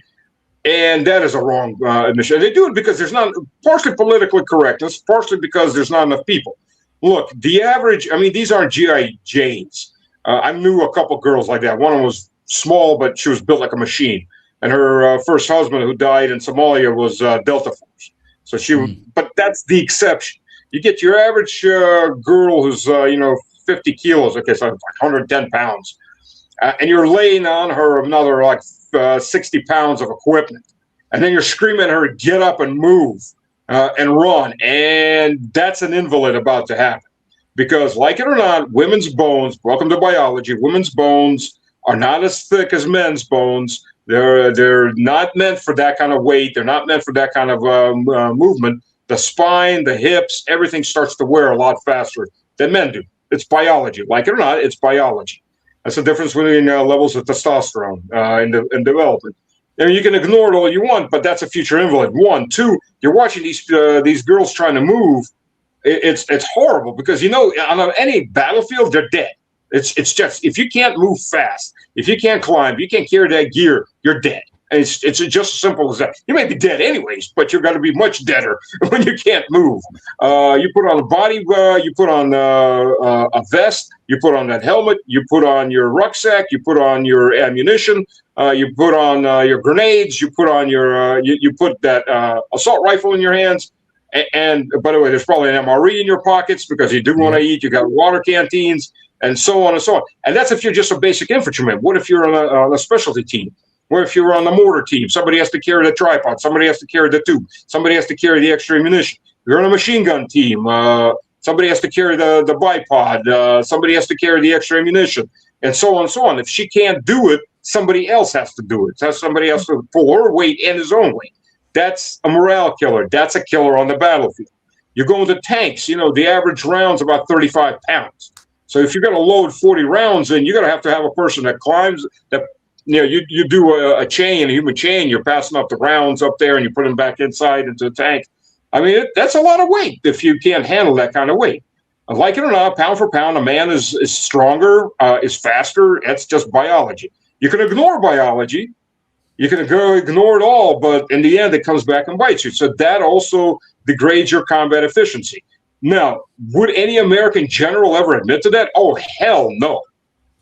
and that is a wrong admission. They do it because there's not partially politically correctness, partially because there's not enough people. Look, the average. I mean, these aren't GI Janes. I knew a couple girls like that. One of them was small, but she was built like a machine. And her first husband, who died in Somalia, was Delta Force. So but that's the exception. You get your average girl who's 50 kilos. Okay, so like 110 pounds. And you're laying on her another 60 pounds of equipment. And then you're screaming at her, get up and move and run. And that's an invalid about to happen. Because like it or not, women's bones, welcome to biology, women's bones are not as thick as men's bones. They're not meant for that kind of weight. They're not meant for that kind of movement. The spine, the hips, everything starts to wear a lot faster than men do. It's biology. Like it or not, it's biology. That's the difference between levels of testosterone in development. And you can ignore it all you want, but that's a future invalid. 1, 2, you're watching these girls trying to move. It's horrible because on any battlefield they're dead. It's just if you can't move fast, if you can't climb, you can't carry that gear, you're dead. And it's just as simple as that. You may be dead anyways, but you're going to be much deader when you can't move. You put on a body, you put on a vest, you put on that helmet, you put on your rucksack, you put on your ammunition, you put on your grenades, you put on your you put that assault rifle in your hands. And by the way, there's probably an MRE in your pockets because you do want to eat. You got water canteens and so on and so on. And that's if you're just a basic infantryman. What if you're on a specialty team? What if you're on the mortar team? Somebody has to carry the tripod. Somebody has to carry the tube. Somebody has to carry the extra ammunition. You're on a machine gun team. Somebody has to carry the bipod. Somebody has to carry the extra ammunition, and so on and so on. If she can't do it, somebody else has to do it. Somebody else to pull her weight and his own weight. That's a morale killer. That's a killer on the battlefield. You go into tanks. The average round's about 35 pounds. So if you're going to load 40 rounds in, you're going to have a person that climbs that. You do a chain, a human chain. You're passing up the rounds up there, and you put them back inside into the tank. I mean, that's a lot of weight if you can't handle that kind of weight. Like it or not, pound for pound, a man is stronger, is faster. That's just biology. You can ignore biology. You can ignore it all, but in the end, it comes back and bites you. So that also degrades your combat efficiency. Now, would any American general ever admit to that? Oh, hell no.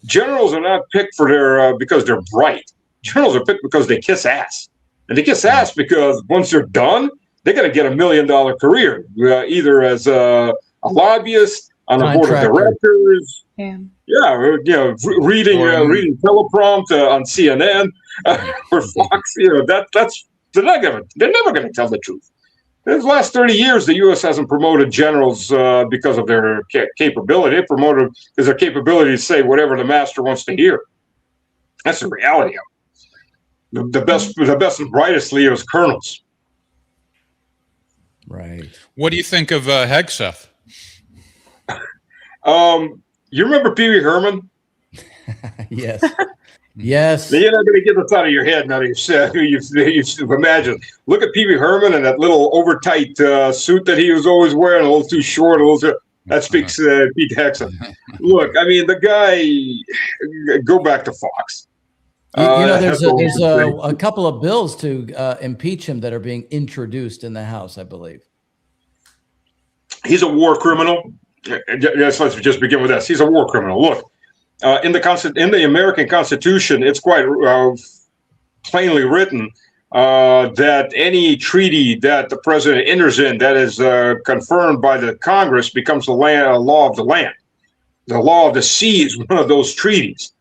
Generals are not picked for their because they're bright. Generals are picked because they kiss ass. And they kiss ass because once they're done, they're going to get $1 million career, either as a lobbyist, on a board of directors, reading teleprompter on CNN or Fox. That's they're never gonna tell the truth. In the last 30 years, the U.S. hasn't promoted generals because of their capability. They promoted because their capability to say whatever the master wants to hear. That's the reality of it. The best and brightest, Leo, is colonels. Right. What do you think of Hegseth? You remember Pee Wee Herman? Yes. Yes. You're not going to get this out of your head now you've imagined. Look at Pee Wee Herman and that little overtight suit that he was always wearing, a little too short, that speaks Pete Hegseth. Look, I mean, the guy, go back to Fox. There's a couple of bills to impeach him that are being introduced in the House, I believe. He's a war criminal. Yes, let's just begin with this. He's a war criminal. Look, in the American Constitution, it's quite plainly written that any treaty that the president enters in that is confirmed by the Congress becomes the law of the land. The law of the sea is one of those treaties.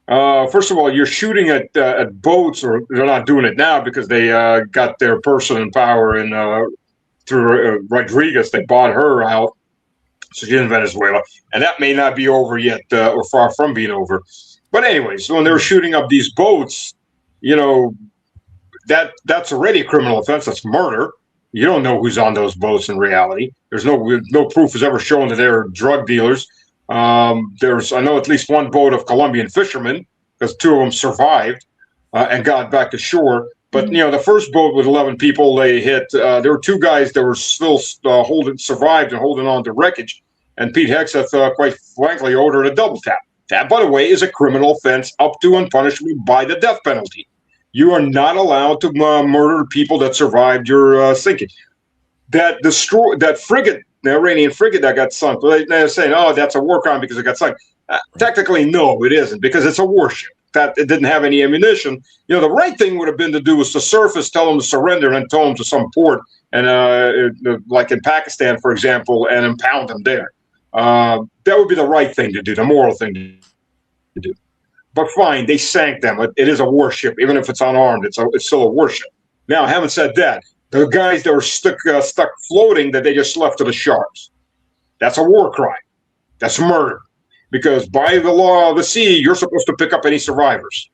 First of all, you're shooting at boats, or they're not doing it now because they got their person in power through Rodriguez. They bought her out. So she's in Venezuela, and that may not be over yet, or far from being over. But anyways, when they were shooting up these boats, that's already a criminal offense. That's murder. You don't know who's on those boats in reality. There's no proof is ever shown that they're drug dealers. I know at least one boat of Colombian fishermen, because 2 of them survived and got back to shore. But the first boat with 11 people, they hit. There were 2 guys that were still survived and holding on to wreckage. And Pete Hegseth, quite frankly, ordered a double tap. That, by the way, is a criminal offense up to and punishable by the death penalty. You are not allowed to murder people that survived your sinking. That frigate, the Iranian frigate that got sunk. They're saying, "Oh, that's a war crime because it got sunk." Technically, no, it isn't, because it's a warship. That it didn't have any ammunition. The right thing would have been to do was to surface, tell them to surrender, and then tow them to some port, and like in Pakistan, for example, and impound them there. That would be the right thing to do, the moral thing to do. But fine, they sank them. It is a warship, even if it's unarmed. It's still a warship. Now, having said that, the guys that were stuck floating that they just left to the sharks, that's a war crime. That's murder. Because by the law of the sea, you're supposed to pick up any survivors.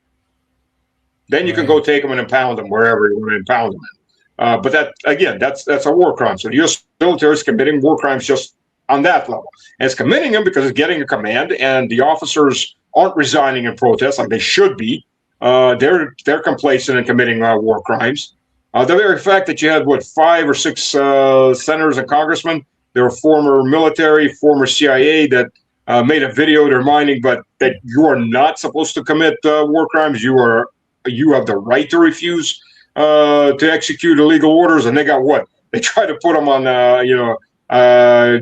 Then you can go take them and impound them wherever you want to impound them in. But that, again, that's a war crime. So the U.S. military is committing war crimes just on that level. And it's committing them because it's getting a command, and the officers aren't resigning in protest like they should be. They're complacent in committing war crimes. The very fact that you had, 5 or 6 senators and congressmen, they were former military, former CIA, that made a video reminding, but that you are not supposed to commit war crimes. You have the right to refuse to execute illegal orders, and they got what? They try to put them on,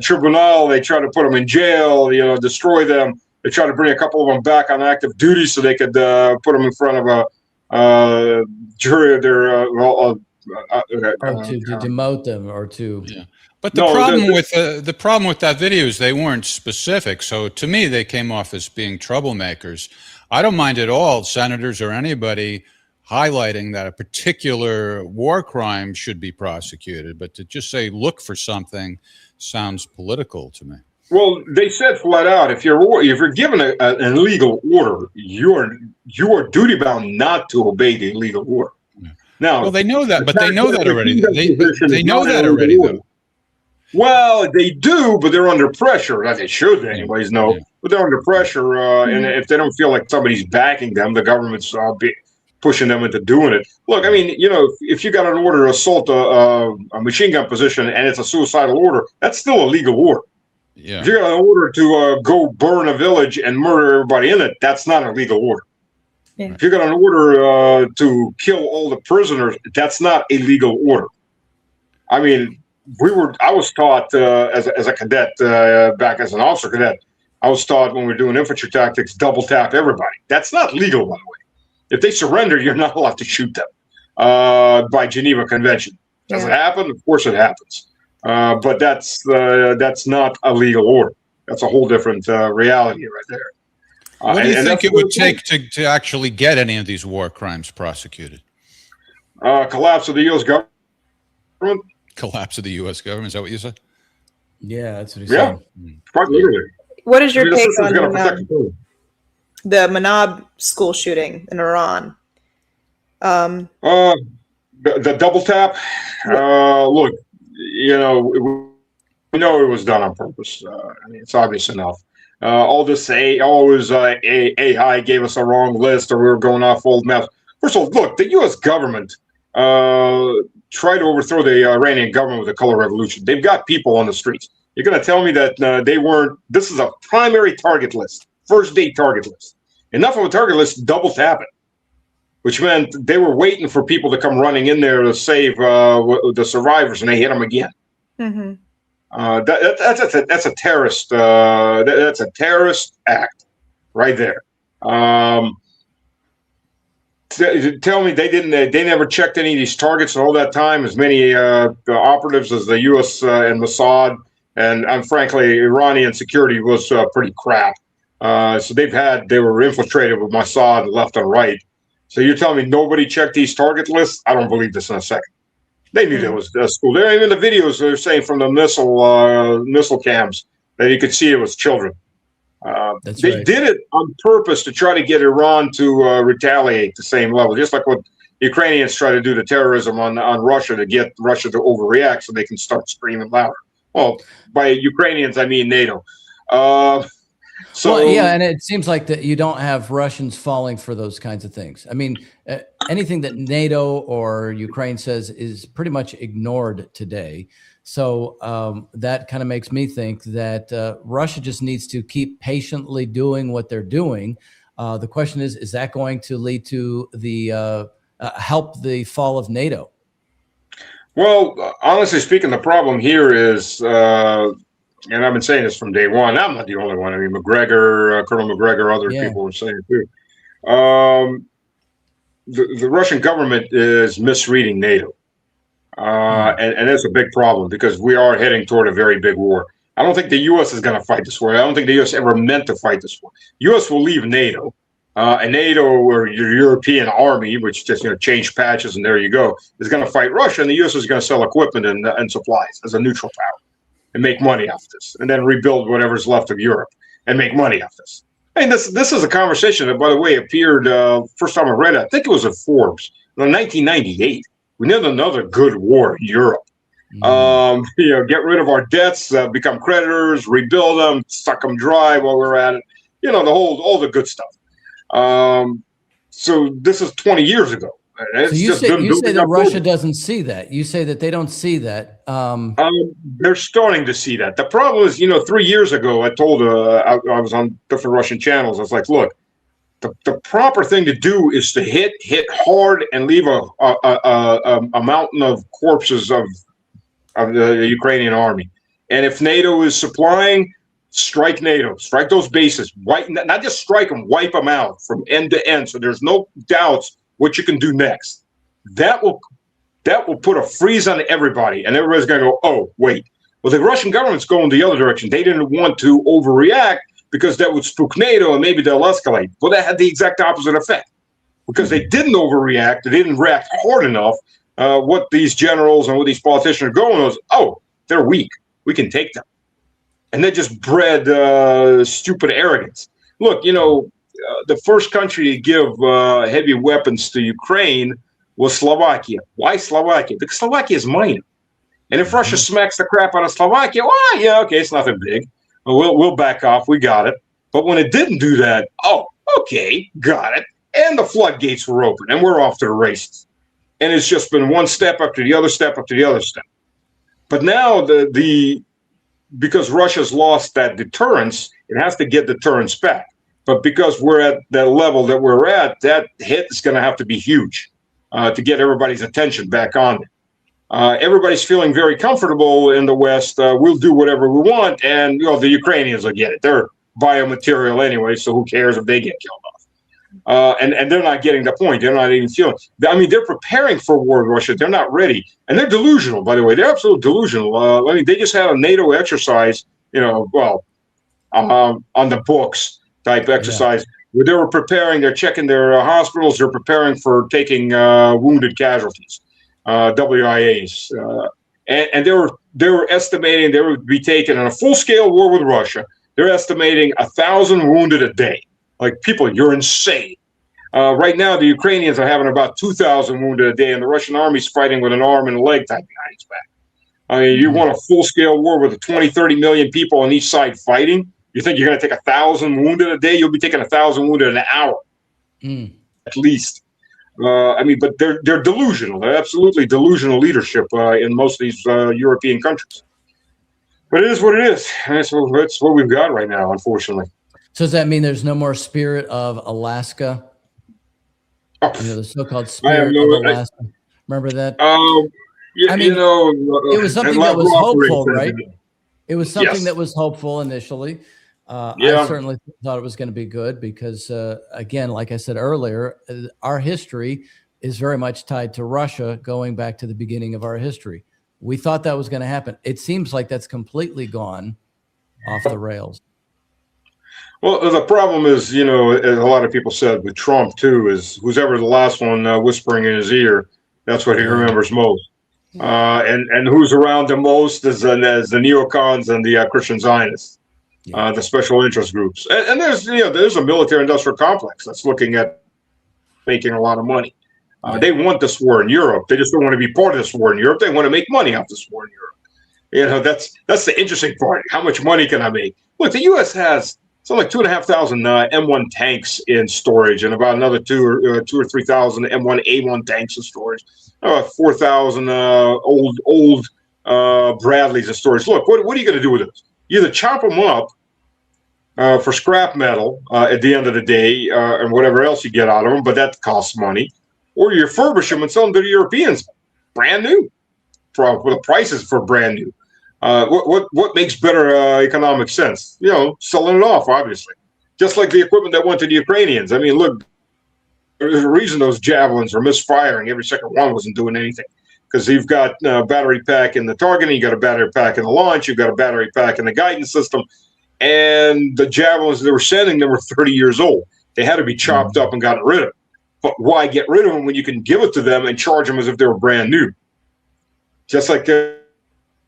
tribunal. They try to put them in jail. Destroy them. They try to bring a couple of them back on active duty so they could put them in front of a jury. Or to demote them, or to. Yeah. But the problem with that video is they weren't specific. So to me, they came off as being troublemakers. I don't mind at all senators or anybody highlighting that a particular war crime should be prosecuted, but to just say look for something sounds political to me. Well, they said flat out, if you're given an illegal order, you are duty bound not to obey the illegal order. Now, well, they know that, but they know that already. They know that already, though. Well, they do, but they're under pressure. They should, anyways. No, but they're under pressure, and if they don't feel like somebody's backing them, the government's pushing them into doing it. Look, I mean, if you got an order to assault a machine gun position and it's a suicidal order, that's still a legal order. Yeah. If you got an order to go burn a village and murder everybody in it, that's not a legal order. Yeah. If you got an order to kill all the prisoners, that's not a legal order. I mean, I was taught as a cadet, back as an officer cadet, I was taught when we were doing infantry tactics, double tap everybody. That's not legal, by the way. If they surrender, you're not allowed to shoot them by Geneva Convention. Does it happen? Of course it happens. But that's not a legal order. That's a whole different reality right there. What do you think it would take to actually get any of these war crimes prosecuted? Collapse of the U.S. government. Collapse of the U.S. government. Is that what you said? Yeah, that's what he said. Quite literally. What is your take on the Manab school shooting in Iran? The double tap. Look, we know it was done on purpose. I mean, it's obvious enough. All this AI gave us a wrong list, or we were going off old maps. First of all, look, the U.S. government tried to overthrow the Iranian government with the color revolution. They've got people on the streets. You're going to tell me that they weren't? This is a primary target list, first day target list. Enough of a target list, double tap it, which meant they were waiting for people to come running in there to save the survivors, and they hit them again. Mm-hmm. That's a terrorist. That's a terrorist act, right there. Tell me they never checked any of these targets in all that time. As many operatives as the U.S. And Mossad, and frankly, Iranian security was pretty crap. So they were infiltrated with Mossad left and right. So you're telling me nobody checked these target lists? I don't believe this in a second. They knew there was a school there. Even the videos they're saying from the missile cams that you could see it was children. They did it on purpose to try to get Iran to retaliate the same level, just like what Ukrainians try to do to terrorism on Russia, to get Russia to overreact so they can start screaming louder. Well, by Ukrainians, I mean NATO. And it seems like that you don't have Russians falling for those kinds of things. I mean, anything that NATO or Ukraine says is pretty much ignored today. So that kind of makes me think that Russia just needs to keep patiently doing what they're doing. The question is that going to lead to the help the fall of NATO? Well, honestly speaking, the problem here is, and I've been saying this from day one, I'm not the only one. I mean, Colonel McGregor, other people were saying it too. The Russian government is misreading NATO. And that's a big problem because we are heading toward a very big war. I don't think the U.S. is going to fight this war. I don't think the U.S. ever meant to fight this war. U.S. will leave NATO. And NATO, or your European army, which just change patches and there you go, is going to fight Russia, and the U.S. is going to sell equipment and supplies as a neutral power and make money off this, and then rebuild whatever's left of Europe and make money off this. I mean, this is a conversation that, by the way, appeared first time I read it. I think it was in Forbes in 1998. We need another good war in Europe. Get rid of our debts, become creditors, rebuild them, suck them dry while we're at it. All the good stuff. So this is 20 years ago. So you say that Russia doesn't see that. You say that they don't see that. They're starting to see that. The problem is, 3 years ago, I told I was on different Russian channels. I was like, look, the proper thing to do is to hit hard and leave a mountain of corpses of the Ukrainian army. And if NATO is supplying, strike NATO, strike those bases, not just strike them, wipe them out from end to end. So there's no doubts what you can do next. That will put a freeze on everybody, and everybody's going to go, oh, wait. Well, the Russian government's going the other direction. They didn't want to overreact because that would spook NATO and maybe they'll escalate. Well, that had the exact opposite effect because they didn't overreact. They didn't react hard enough. What these generals and what these politicians are going was, oh, they're weak. We can take them. And they just bred stupid arrogance. Look, the first country to give heavy weapons to Ukraine was Slovakia. Why Slovakia? Because Slovakia is minor. And if Russia smacks the crap out of Slovakia, well, yeah, okay, it's nothing big. We'll back off. We got it. But when it didn't do that, oh, okay, got it. and the floodgates were open, and we're off to the races. And it's just been one step after the other step after the other step. But now because Russia's lost that deterrence, it has to get deterrence back. But because we're at that level that we're at, that hit is going to have to be huge to get everybody's attention back on it. Everybody's feeling very comfortable in the West. We'll do whatever we want, and the Ukrainians will get it. They're biomaterial anyway, so who cares if they get killed off? And they're not getting the point. They're not even feeling. I mean, they're preparing for war with Russia. They're not ready, and they're delusional. By the way, they're absolutely delusional. I mean, they just had a NATO exercise, on the books type exercise. Where they were preparing. They're checking their hospitals. They're preparing for taking wounded casualties. WIAs, and they were estimating they would be taken in a full-scale war with Russia. They're estimating 1,000 wounded a day. Like, people, you're insane. Right now, the Ukrainians are having about 2,000 wounded a day, and the Russian army's fighting with an arm and a leg tied behind its back. I mean, you want a full-scale war with 20, 30 million people on each side fighting? You think you're going to take 1,000 wounded a day? You'll be taking 1,000 wounded in an hour, at least. But they're delusional. They're absolutely delusional leadership in most of these European countries. But it is what it is. That's what we've got right now, unfortunately. So does that mean there's no more spirit of Alaska? The so-called spirit of Alaska. Remember that? It was something that was hopeful, right? It was something that was hopeful initially. I certainly thought it was going to be good because, again, like I said earlier, our history is very much tied to Russia going back to the beginning of our history. We thought that was going to happen. It seems like that's completely gone off the rails. Well, the problem is, as a lot of people said with Trump, too, is who's ever the last one whispering in his ear, that's what he remembers most. And who's around the most is the neocons and the Christian Zionists. The special interest groups, and there's a military-industrial complex that's looking at making a lot of money. They want this war in Europe. They just don't want to be part of this war in Europe. They want to make money off this war in Europe. That's the interesting part. How much money can I make? Look, the U.S. has something like 2,500 M1 tanks in storage, and about another 2,000 or 3,000 M1A1 tanks in storage. 4,000 old Bradleys in storage. Look, what are you going to do with those? You either chop them up for scrap metal at the end of the day, and whatever else you get out of them, but that costs money, or you refurbish them and sell them to the Europeans, brand new, for the prices for brand new. What makes better economic sense? Selling it off, obviously, just like the equipment that went to the Ukrainians. I mean, look, there's a reason those javelins are misfiring. Every second one wasn't doing anything. Because you've got a battery pack in the targeting, you got a battery pack in the launch, you've got a battery pack in the guidance system, and the javelins they were sending them were 30 years old. They had to be chopped up and gotten rid of. But why get rid of them when you can give it to them and charge them as if they were brand new? Just like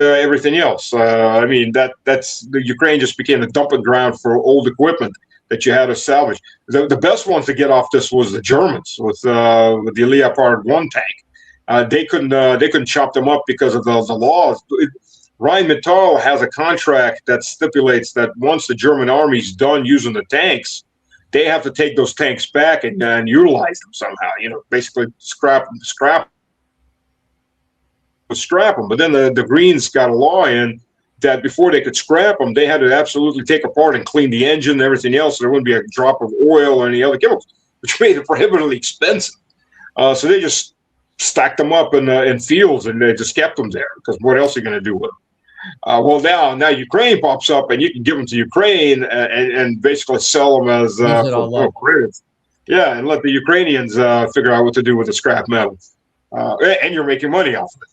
everything else. That's the Ukraine just became the dumping ground for old equipment that you had to salvage. The best ones to get off this was the Germans with the Leopard 1 tank. They couldn't chop them up because of the laws. Rheinmetall has a contract that stipulates that once the German army's done using the tanks, they have to take those tanks back and utilize them somehow. Basically scrap them. But then the Greens got a law in that before they could scrap them, they had to absolutely take apart and clean the engine and everything else, so there wouldn't be a drop of oil or any other chemicals, which made it prohibitively expensive. So they just stacked them up in fields and they just kept them there because what else are you going to do with them? Well, now Ukraine pops up and you can give them to Ukraine and basically sell them as credits. Yeah, and let the Ukrainians figure out what to do with the scrap metal. And you're making money off of it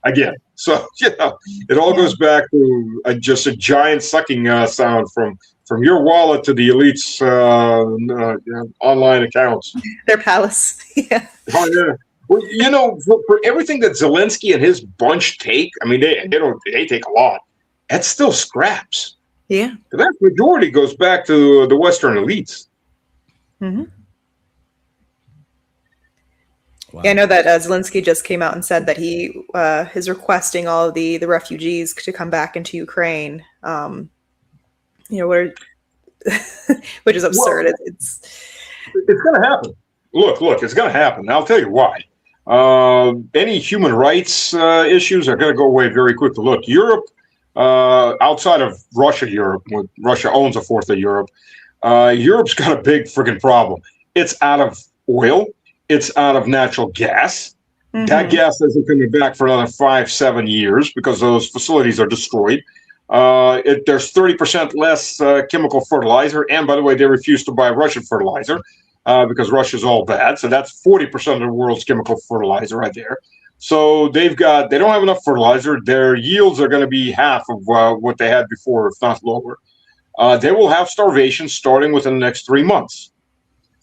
again. So, it all goes back to just a giant sucking sound from your wallet to the elites' online accounts. Their palace. Yeah. Oh, yeah. Well, for everything that Zelensky and his bunch take, I mean, they take a lot. That's still scraps. Yeah. The vast majority goes back to the Western elites. Mm-hmm. Wow. Yeah, I know that Zelensky just came out and said that he is requesting all of the refugees to come back into Ukraine. Which is absurd. Well, it's going to happen. Look, it's going to happen. I'll tell you why. Any human rights issues are going to go away very quickly. Look, Europe, outside of Russia, Russia owns a fourth of Europe. Europe's got a big freaking problem. It's out of oil. It's out of natural gas. Mm-hmm. That gas isn't coming back for another 5-7 years because those facilities are destroyed. There's 30% less chemical fertilizer. And by the way, they refuse to buy Russian fertilizer because Russia's all bad. So that's 40% of the world's chemical fertilizer right there. So they don't have enough fertilizer. Their yields are going to be half of what they had before, if not lower. They will have starvation starting within the next 3 months.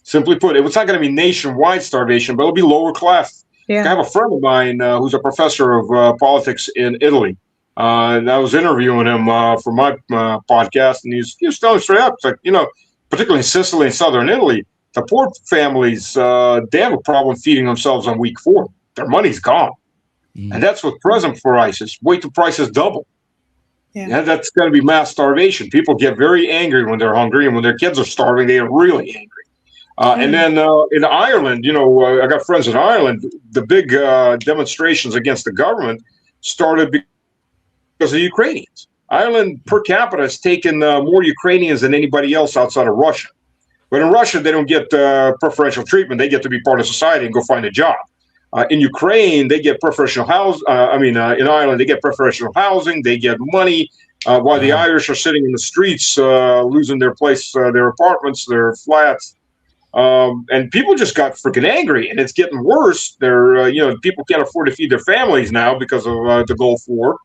Simply put, it's not going to be nationwide starvation, but it'll be lower class. Yeah. I have a friend of mine who's a professor of politics in Italy. And I was interviewing him for my podcast, and he was telling straight up, it's like, particularly in Sicily and southern Italy, the poor families, they have a problem feeding themselves on week 4. Their money's gone. And that's what present prices. Wait till prices double. Yeah, that's going to be mass starvation. People get very angry when they're hungry, and when their kids are starving, they get really angry. And then in Ireland, I got friends in Ireland. The big demonstrations against the government started because of the Ukrainians. Ireland per capita has taken more Ukrainians than anybody else outside of Russia. But in Russia, they don't get preferential treatment. They get to be part of society and go find a job. In Ukraine, they get preferential housing. In Ireland, they get preferential housing. They get money. While the Irish are sitting in the streets, losing their place, their apartments, their flats. And people just got freaking angry, and it's getting worse. People can't afford to feed their families now because of the Gulf War.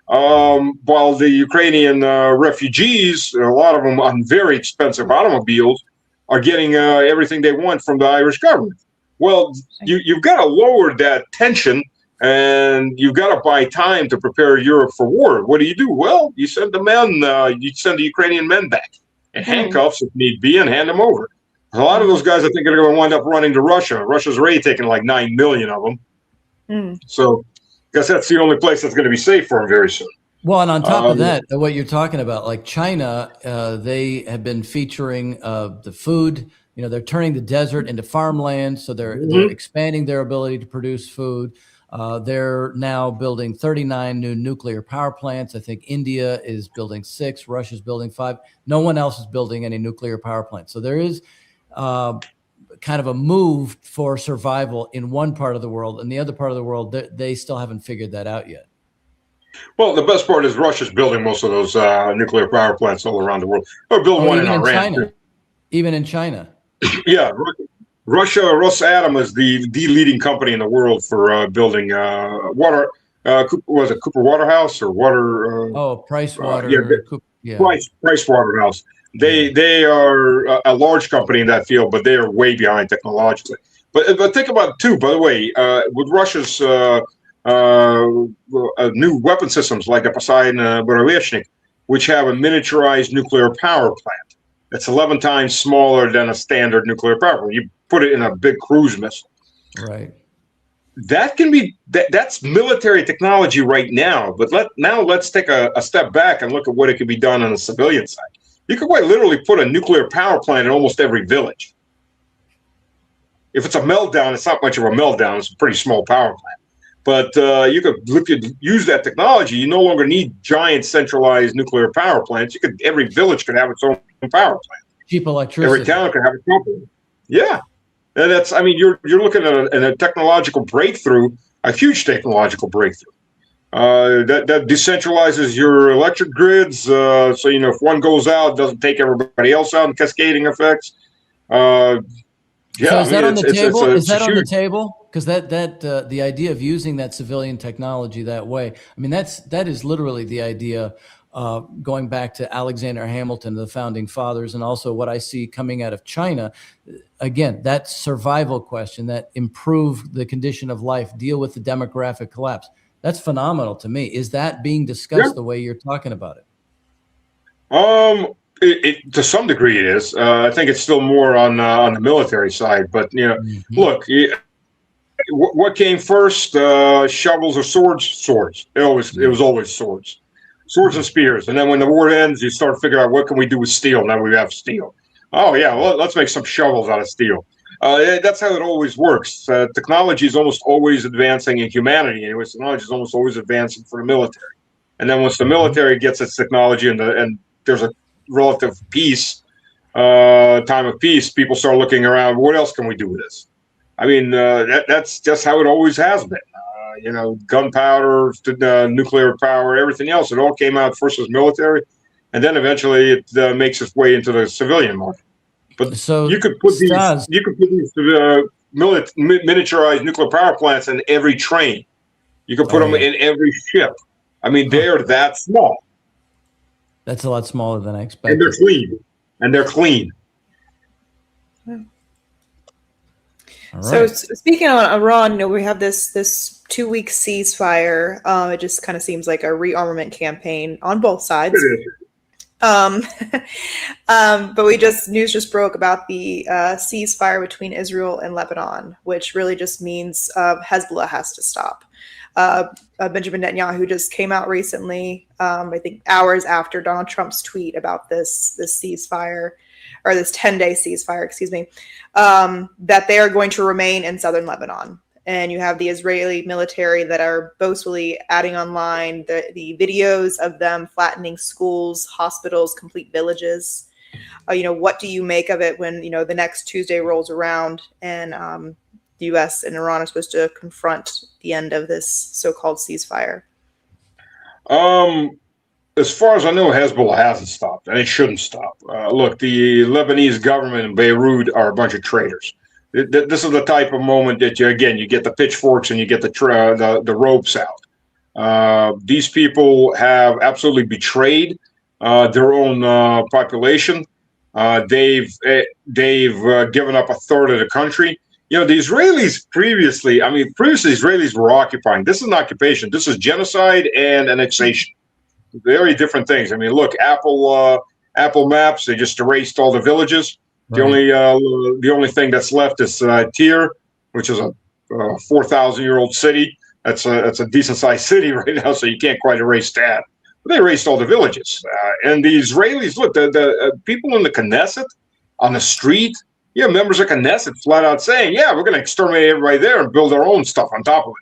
While the Ukrainian refugees, a lot of them on very expensive automobiles, are getting everything they want from the Irish government. Well, you've got to lower that tension, and you've got to buy time to prepare Europe for war. What do? Well, you send the Ukrainian men back in handcuffs if need be, and hand them over. A lot of those guys, I think, are going to wind up running to Russia. Russia's already taken like 9 million of them. So I guess that's the only place that's going to be safe for them very soon. Well, and on top of that, what you're talking about, like China, they have been featuring the food. They're turning the desert into farmland, so they're expanding their ability to produce food. They're now building 39 new nuclear power plants. I think India is building 6. Russia's building 5. No one else is building any nuclear power plants. So there is kind of a move for survival in one part of the world. And the other part of the world, they still haven't figured that out yet. Well, the best part is Russia's building most of those nuclear power plants all around the world. Or building one in Iran. China. Even in China. Yeah. Russia, Rosatom is the leading company in the world for building water. Was it Cooper Waterhouse or water? Price Water. Price Waterhouse. They are a large company in that field, but they are way behind technologically. But think about it too. By the way, with Russia's new weapon systems like the Poseidon Burevestnik, which have a miniaturized nuclear power plant. It's 11 times smaller than a standard nuclear power plant. You put it in a big cruise missile. Right. That can be that's military technology right now. But let's take a step back and look at what it can be done on the civilian side. You could quite literally put a nuclear power plant in almost every village. If it's a meltdown, it's not much of a meltdown. It's a pretty small power plant. But you could use that technology. You no longer need giant centralized nuclear power plants. Every village could have its own power plant. Cheap electricity. Every town could have a company. Yeah, and you're looking at a technological breakthrough, a huge technological breakthrough. That decentralizes your electric grids. So if one goes out, it doesn't take everybody else out, and cascading effects. So is that on the table? Is that on the table? Because the idea of using that civilian technology that way, that is literally the idea going back to Alexander Hamilton, the founding fathers, and also what I see coming out of China. Again, that survival question, that improve the condition of life, deal with the demographic collapse. That's phenomenal to me. Is that being discussed the way you're talking about it? To some degree, it is. I think it's still more on the military side. But look, what came first? Shovels or swords? Swords. It was always swords and spears. And then when the war ends, you start figuring out what can we do with steel. Now we have steel. Oh yeah, well, let's make some shovels out of steel. That's how it always works. Technology is almost always advancing in humanity. Anyways, technology is almost always advancing for the military. And then once the military gets its technology and there's a relative peace, time of peace, people start looking around. What else can we do with this? I mean, that's just how it always has been. Gunpowder, nuclear power, everything else. It all came out first as military, and then eventually it makes its way into the civilian market. But so you could put these miniaturized nuclear power plants in every train. You could put them in every ship. I mean, they're that small. That's a lot smaller than I expected. And they're clean. So speaking of Iran, we have this 2-week ceasefire. It just kind of seems like a rearmament campaign on both sides. But news just broke about the ceasefire between Israel and Lebanon, which really just means Hezbollah has to stop. Benjamin Netanyahu just came out recently, I think hours after Donald Trump's tweet about this ceasefire, or this 10-day ceasefire, that they are going to remain in southern Lebanon. And you have the Israeli military that are boastfully adding online the videos of them flattening schools, hospitals, complete villages. What do you make of it when, the next Tuesday rolls around and the U.S. and Iran are supposed to confront the end of this so-called ceasefire? As far as I know, Hezbollah hasn't stopped, and it shouldn't stop. Look, the Lebanese government and Beirut are a bunch of traitors. This is the type of moment that you get the pitchforks and you get the ropes out. These people have absolutely betrayed their own population. They've given up a third of the country. The Israelis previously Israelis were occupying. This is an occupation. This is genocide and annexation. Very different things. I mean, look, Apple Maps, they just erased all the villages. Right. The only thing that's left is Tyre, which is a 4,000-year-old city. That's a decent sized city right now, so you can't quite erase that. But they erased all the villages. And the Israelis, look, the people in the Knesset on the street, members of Knesset flat out saying, yeah, we're going to exterminate everybody there and build our own stuff on top of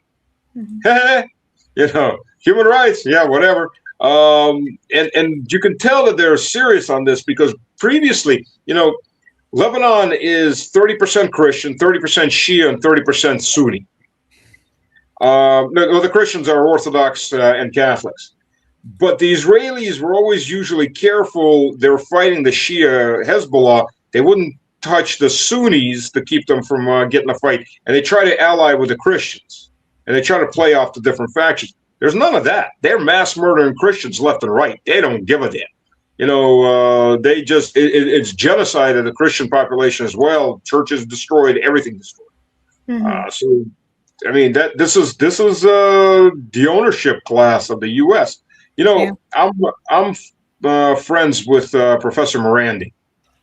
it. Mm-hmm. Human rights, yeah, whatever. And you can tell that they're serious on this because previously, Lebanon is 30% Christian, 30% Shia, and 30% Sunni. The Christians are Orthodox and Catholics. But the Israelis were always usually careful. They were fighting the Shia Hezbollah. They wouldn't touch the Sunnis to keep them from getting a fight. And they try to ally with the Christians. And they try to play off the different factions. There's none of that. They're mass murdering Christians left and right. They don't give a damn. It's genocide of the Christian population as well. Churches destroyed, everything destroyed. Mm-hmm. So, I mean, this is the ownership class of the U.S. I'm friends with Professor Morandi,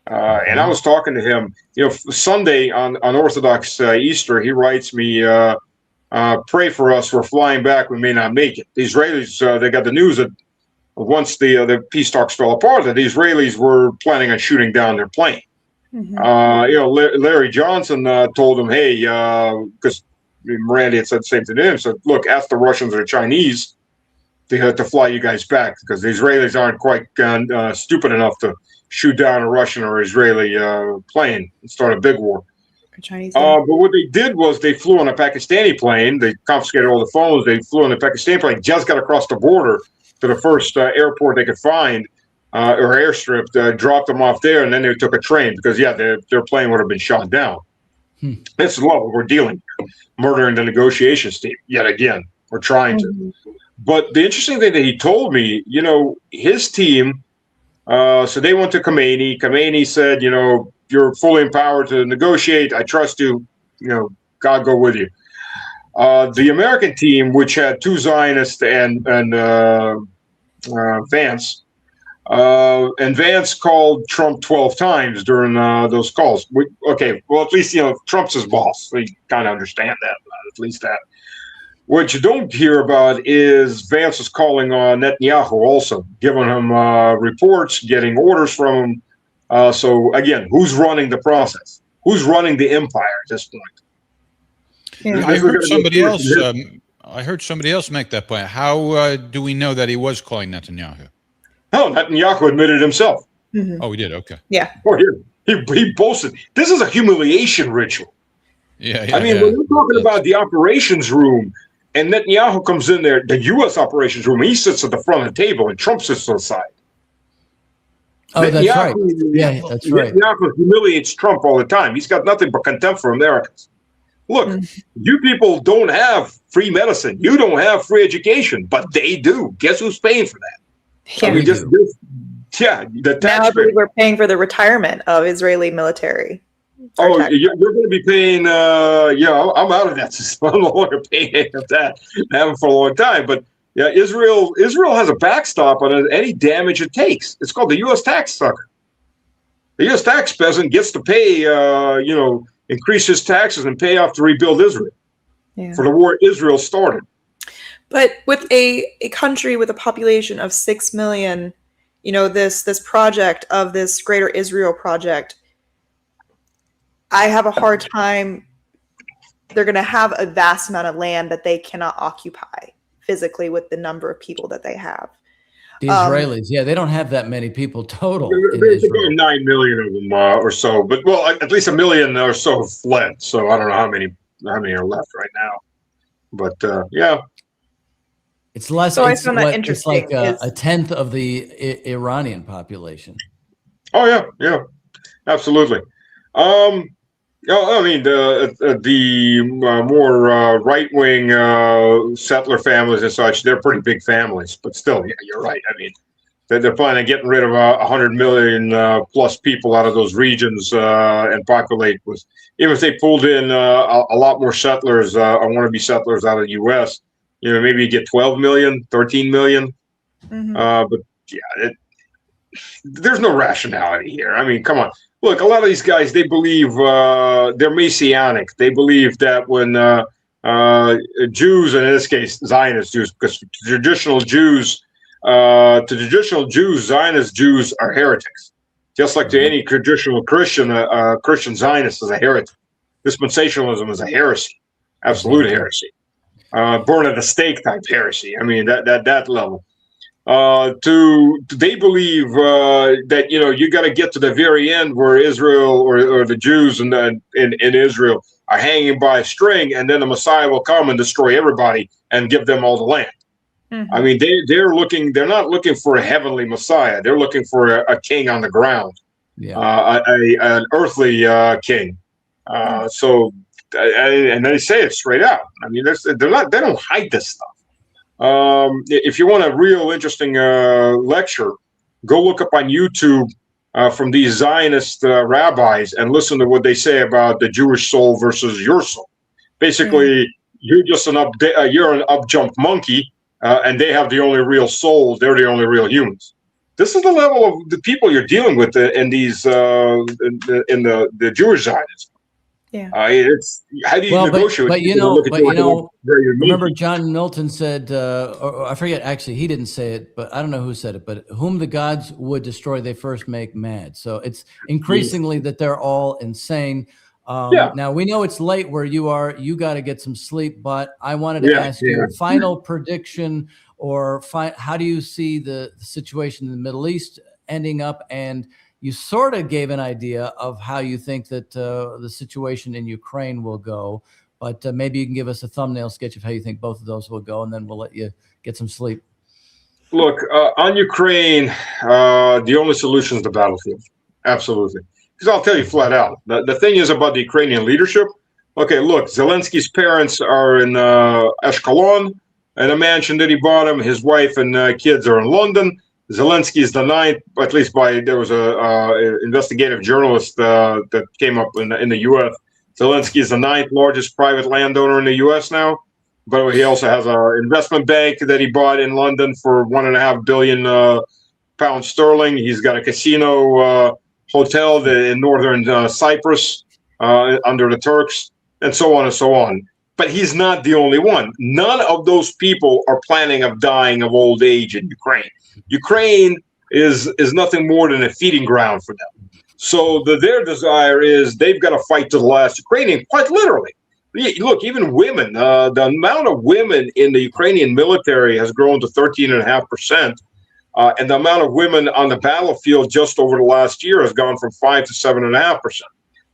and I was talking to him. Sunday on Orthodox Easter, he writes me, "Pray for us. We're flying back. We may not make it." The Israelis, they got the news that once the peace talks fell apart, that the Israelis were planning on shooting down their plane. Mm-hmm. Larry Johnson told him, "Hey," because Morandi had said the same thing to him. So, look, ask the Russians or the Chinese to fly you guys back, because the Israelis aren't quite stupid enough to shoot down a Russian or Israeli plane and start a big war. But what they did was they flew on a Pakistani plane. They confiscated all the phones. They flew on a Pakistani plane, just got across the border to the first airport they could find, or airstrip, dropped them off there, and then they took a train because, their plane would have been shot down. This is what we're dealing with, murdering the negotiations team yet again. We're trying to. But the interesting thing that he told me, his team, so they went to Khomeini. Khomeini said, you're fully empowered to negotiate. I trust you. God go with you. The American team, which had two Zionists and Vance, and Vance called Trump 12 times during those calls. At least Trump's his boss. So you kind of understand that, at least that. What you don't hear about is Vance is calling on Netanyahu also, giving him reports, getting orders from him. So again, who's running the process? who's running the empire at this point. Yeah. I heard somebody else. I heard somebody else make that point. How do we know that he was calling Netanyahu? Oh, Netanyahu admitted himself. Mm-hmm. Oh, he did. Okay. Yeah. Oh, he boasted. This is a humiliation ritual. Yeah. I mean, when we're talking about the operations room, and Netanyahu comes in there, the U.S. operations room, he sits at the front of the table, and Trump sits to the side. Oh, that's right. Yeah, that's right. Netanyahu humiliates Trump all the time. He's got nothing but contempt for Americans. Look, you people don't have free medicine. You don't have free education, but they do. Guess who's paying for that? Yeah, I mean, the taxpayer. Now we're paying for the retirement of Israeli military. Oh, you're going to be paying. I'm out of that system. I'm no longer paying any of that. I haven't for a long time. But yeah, Israel has a backstop on any damage it takes. It's called the U.S. tax sucker. The U.S. tax peasant gets to pay, increase his taxes and pay off to rebuild Israel for the war Israel started. But with a country with a population of 6 million, this project of this Greater Israel project, I have a hard time. They're going to have a vast amount of land that they cannot occupy physically with the number of people that they have. The Israelis, they don't have that many people total. There's about 9 million of them or so, but at least 1 million or so have fled. So I don't know how many are left right now. But it's less. So I found that interesting. It's like a tenth of the Iranian population. Oh yeah, absolutely. I mean, the more right-wing settler families and such, they're pretty big families, but still, you're right. I mean, they're planning on getting rid of 100 million plus people out of those regions and populate with. Even if they pulled in a lot more settlers, wannabe settlers out of the U.S., maybe you get 12 million, 13 million. Mm-hmm. But there's no rationality here. I mean, come on. Look, a lot of these guys, they believe they're Messianic. They believe that when Jews, and in this case, Zionist Jews, because to traditional Jews, Zionist Jews are heretics. Just like to any traditional Christian, Christian Zionist is a heretic. Dispensationalism is a heresy, absolute heresy. Burn at the stake type heresy. I mean, that level. They believe that you got to get to the very end where Israel or the Jews in Israel are hanging by a string, and then the Messiah will come and destroy everybody and give them all the land. Mm-hmm. I mean, they're not looking for a heavenly Messiah. They're looking for a king on the ground, an earthly king. And they say it straight out. I mean, they don't hide this stuff. If you want a real interesting lecture, go look up on YouTube from these Zionist rabbis and listen to what they say about the Jewish soul versus your soul. Basically, you're just you're an up-jump monkey, and they have the only real soul. They're the only real humans. This is the level of the people you're dealing with in these in the Jewish Zionists. Yeah. It's how do you negotiate? Remember John Milton said, or I forget, actually, he didn't say it, but I don't know who said it, but whom the gods would destroy, they first make mad. So it's increasingly that they're all insane. Now we know it's late where you are, you got to get some sleep, but I wanted to ask you final prediction or how do you see the situation in the Middle East ending up? And you sort of gave an idea of how you think that the situation in Ukraine will go, but maybe you can give us a thumbnail sketch of how you think both of those will go, and then we'll let you get some sleep. Look, on Ukraine, the only solution is the battlefield. Absolutely. Because I'll tell you flat out, the thing is about the Ukrainian leadership. Okay, look, Zelensky's parents are in Ashkelon, in a mansion that he bought him. His wife and kids are in London. Zelensky is the ninth, at least there was a investigative journalist that came up in the U.S. Zelensky is the ninth largest private landowner in the U.S. now. But he also has an investment bank that he bought in London for £1.5 billion pounds sterling. He's got a casino hotel in northern Cyprus under the Turks, and so on and so on. But he's not the only one. None of those people are planning of dying of old age in Ukraine. Ukraine is nothing more than a feeding ground for them. So their desire is they've got to fight to the last Ukrainian, quite literally. Look, even women, the amount of women in the Ukrainian military has grown to 13.5%. And the amount of women on the battlefield just over the last year has gone from 5 to 7.5%.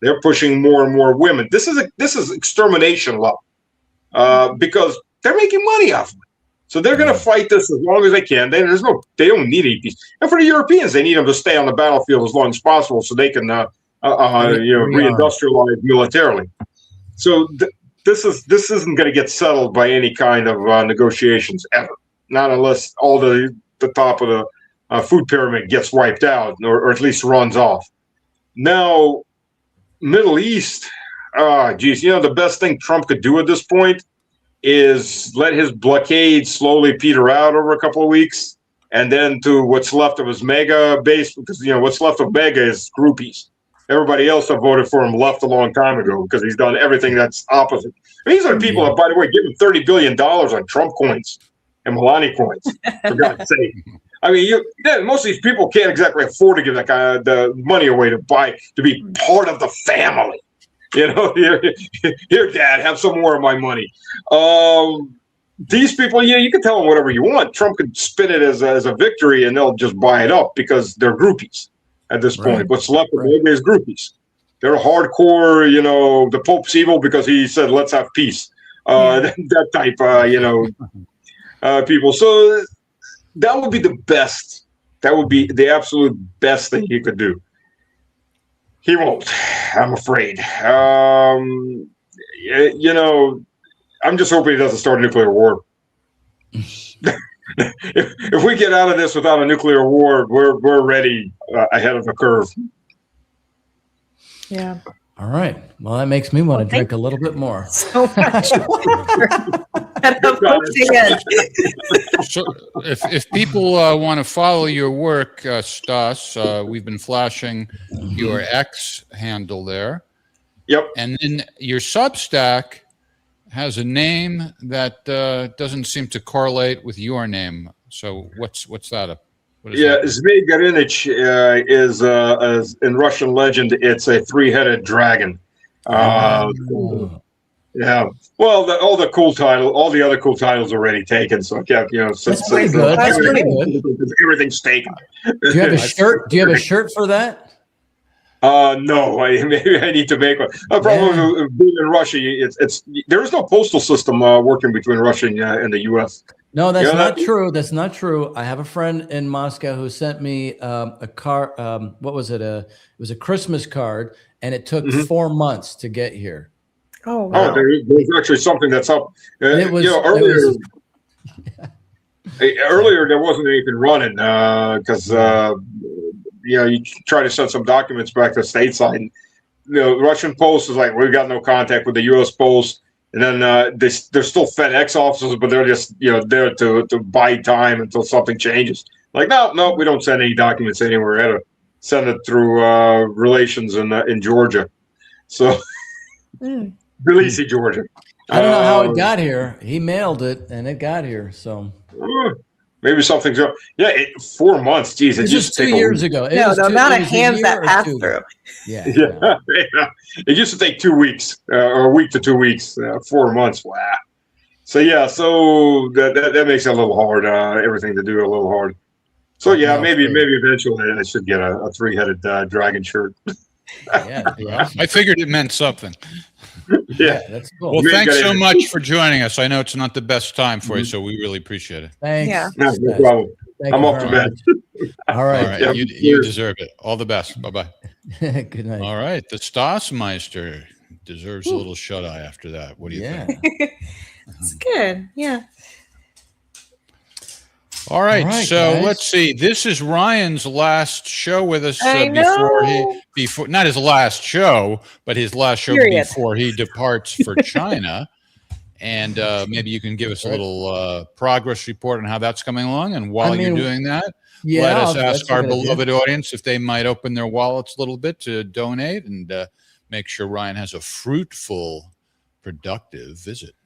They're pushing more and more women. This is extermination level because they're making money off of it. So they're going to fight this as long as they can. They don't need any peace. And for the Europeans, they need them to stay on the battlefield as long as possible so they can reindustrialize militarily. So this isn't going to get settled by any kind of negotiations ever, not unless all the top of the food pyramid gets wiped out or at least runs off. Now, Middle East, the best thing Trump could do at this point is let his blockade slowly peter out over a couple of weeks, and then to what's left of his mega base, because what's left of mega is groupies. Everybody else that voted for him left a long time ago because he's done everything that's opposite. These are people that, by the way, give him $30 billion on Trump coins and Melania coins, for God's sake. I mean, most of these people can't exactly afford to give that guy the money away to be part of the family. Here, Dad, have some more of my money. These people, you can tell them whatever you want. Trump could spin it as a victory, and they'll just buy it up because they're groupies at this point. What's left of it is groupies. They're hardcore, the Pope's evil because he said, let's have peace. That type, people. So that would be the best. That would be the absolute best thing he could do. He won't, I'm afraid. I'm just hoping he doesn't start a nuclear war. If we get out of this without a nuclear war, we're ready ahead of the curve. Yeah. All right. Well, that makes me want to drink a little bit more. So if people want to follow your work, Stas, we've been flashing your X handle there. Yep. And then your Substack has a name that doesn't seem to correlate with your name. So what's that? Zmei Gorinich is in Russian legend. It's a three-headed dragon. Yeah. Well, all the other cool titles are already taken. So yeah, that's pretty good. That's pretty good. Everything's taken. Do you have a shirt? Do you have a shirt for that? No, maybe I need to make one. The problem with being in Russia, there is no postal system working between Russia and the U.S. No, that's not true. That's not true. I have a friend in Moscow who sent me a card. What was it? It was a Christmas card, and it took 4 months to get here. Oh, wow. There's actually something that's up. Earlier there wasn't anything running because you try to send some documents back to stateside. And, the Russian Post is like, we've got no contact with the U.S. Post. And then they're still FedEx offices, but they're just there to buy time until something changes. Like, no, we don't send any documents anywhere. We had to send it through relations in Georgia. So, Tbilisi, Georgia. I don't know how it got here. He mailed it, and it got here. So maybe something's up. Yeah, 4 months. Geez, it just 2 years ago. The amount of hands that passed through. Yeah. It used to take 2 weeks, or a week to 2 weeks. 4 months. Wow. So that makes it a little hard. Everything to do a little hard. So maybe eventually I should get a three-headed dragon shirt. I figured it meant something. Yeah, that's cool. Well, thanks so much for joining us. I know it's not the best time for you, so we really appreciate it. Thanks. Yeah. No problem. I'm off to bed. All right. You deserve it. All the best. Bye-bye. Good night. All right. The Stasmeister deserves a little shut-eye after that. What do you think? It's good. Yeah. All right, so guys, let's see. This is Ryan's last show with us before not his last show, but his last show before he departs for China. And maybe you can give us a little progress report on how that's coming along. And while you're doing that, let us ask our beloved audience if they might open their wallets a little bit to donate and make sure Ryan has a fruitful, productive visit.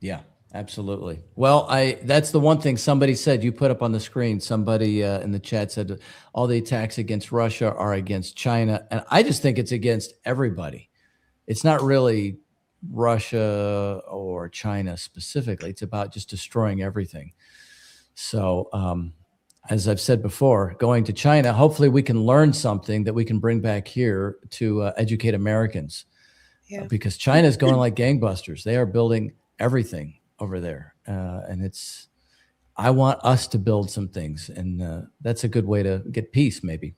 Yeah. Absolutely. Well, that's the one thing somebody said, you put up on the screen. Somebody in the chat said all the attacks against Russia are against China. And I just think it's against everybody. It's not really Russia or China specifically. It's about just destroying everything. So, as I've said before, going to China, hopefully we can learn something that we can bring back here to educate Americans. Yeah. Because China is going like gangbusters. They are building everything over there. And I want us to build some things. And that's a good way to get peace, maybe.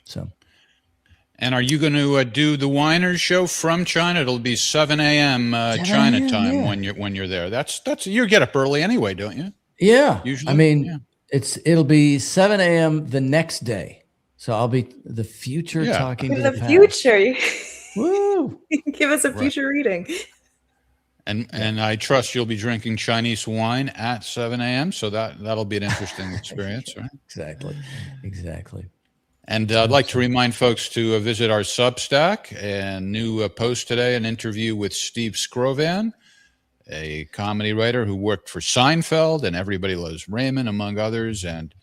So. And are you going to do the Weiners show from China? It'll be 7 a.m. China time when you're there. That's you get up early anyway, don't you? Yeah. Usually. I mean, it'll be 7 a.m. the next day. So I'll be the future talking to the past. Future. Woo! Give us a future reading. And I trust you'll be drinking Chinese wine at 7 a.m. So that'll be an interesting experience, right? Exactly. And I'd like to remind folks to visit our Substack. And new post today, an interview with Steve Skrovan, a comedy writer who worked for Seinfeld and Everybody Loves Raymond, among others. And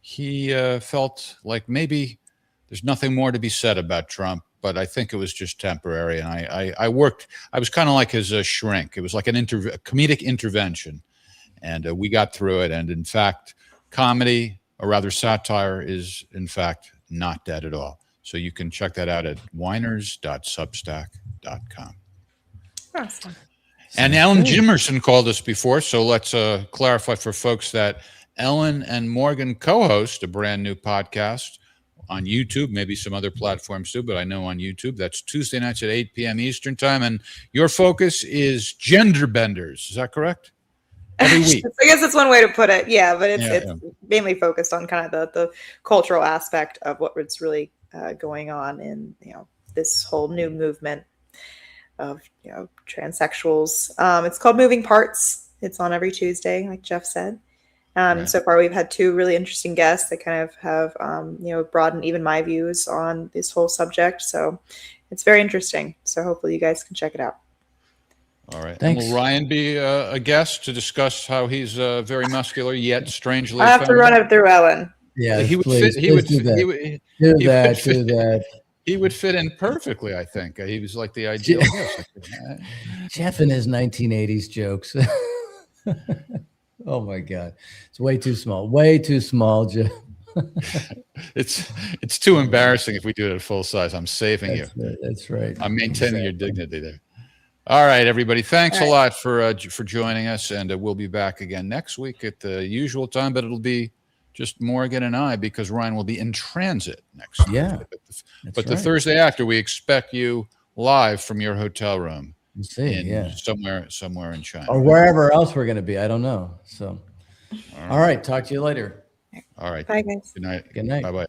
he felt like maybe there's nothing more to be said about Trump, but I think it was just temporary. And I was kind of like his shrink. It was like a comedic intervention. And we got through it. And in fact, comedy, or rather satire, is in fact not dead at all. So you can check that out at weiners.substack.com. Awesome. And Ellen Jimerson called us before, so let's clarify for folks that Ellen and Morgan co-host a brand new podcast on YouTube, maybe some other platforms too, but I know on YouTube. That's Tuesday nights at 8 p.m. Eastern time, and your focus is gender benders. Is that correct? Every week. I guess that's one way to put it. Yeah, but it's mainly focused on kind of the cultural aspect of what's really going on in this whole new movement of transsexuals. It's called Moving Parts. It's on every Tuesday, like Jeff said. So far, we've had two really interesting guests that kind of have broadened even my views on this whole subject. So it's very interesting. So hopefully you guys can check it out. All right. Thanks. And will Ryan be a guest to discuss how he's very muscular yet strangely I have to run it through Ellen. Yeah, he would please, fit. He would do that. Do that. He would fit in perfectly, I think. He was like the ideal guest. Jeff and his 1980s jokes. Oh my God, it's way too small. Way too small, Jeff. It's too embarrassing if we do it at full size. I'm saving you. That's right. I'm maintaining your dignity there. All right, everybody. Thanks a lot for joining us, and we'll be back again next week at the usual time, but it'll be just Morgan and I because Ryan will be in transit next week. Yeah. But the Thursday after, we expect you live from your hotel room. Somewhere in China. Or wherever else we're going to be. I don't know. So, all right. Talk to you later. All right. Bye, guys. Good night. Good night. Bye-bye.